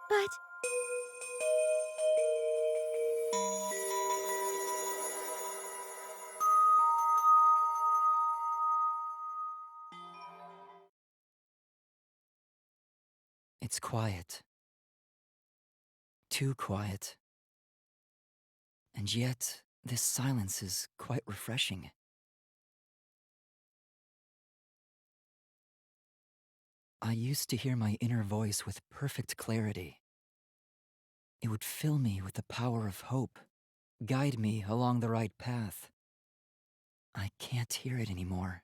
But It's quiet. Too quiet. And yet, this silence is quite refreshing. I used to hear my inner voice with perfect clarity. It would fill me with the power of hope, guide me along the right path. I can't hear it anymore.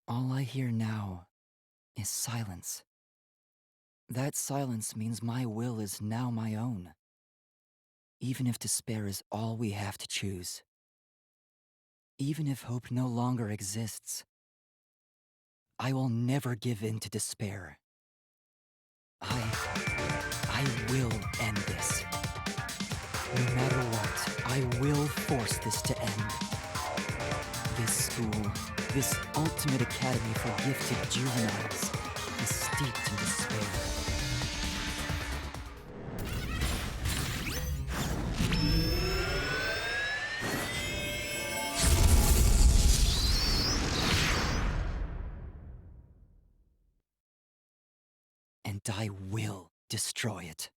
All I hear now is silence. That silence means my will is now my own, even if despair is all we have to choose. Even if hope no longer exists, I will never give in to despair. I will end this. No matter what, I will force this to end. This school, this ultimate academy for gifted juveniles, is steeped in despair. And I will destroy it.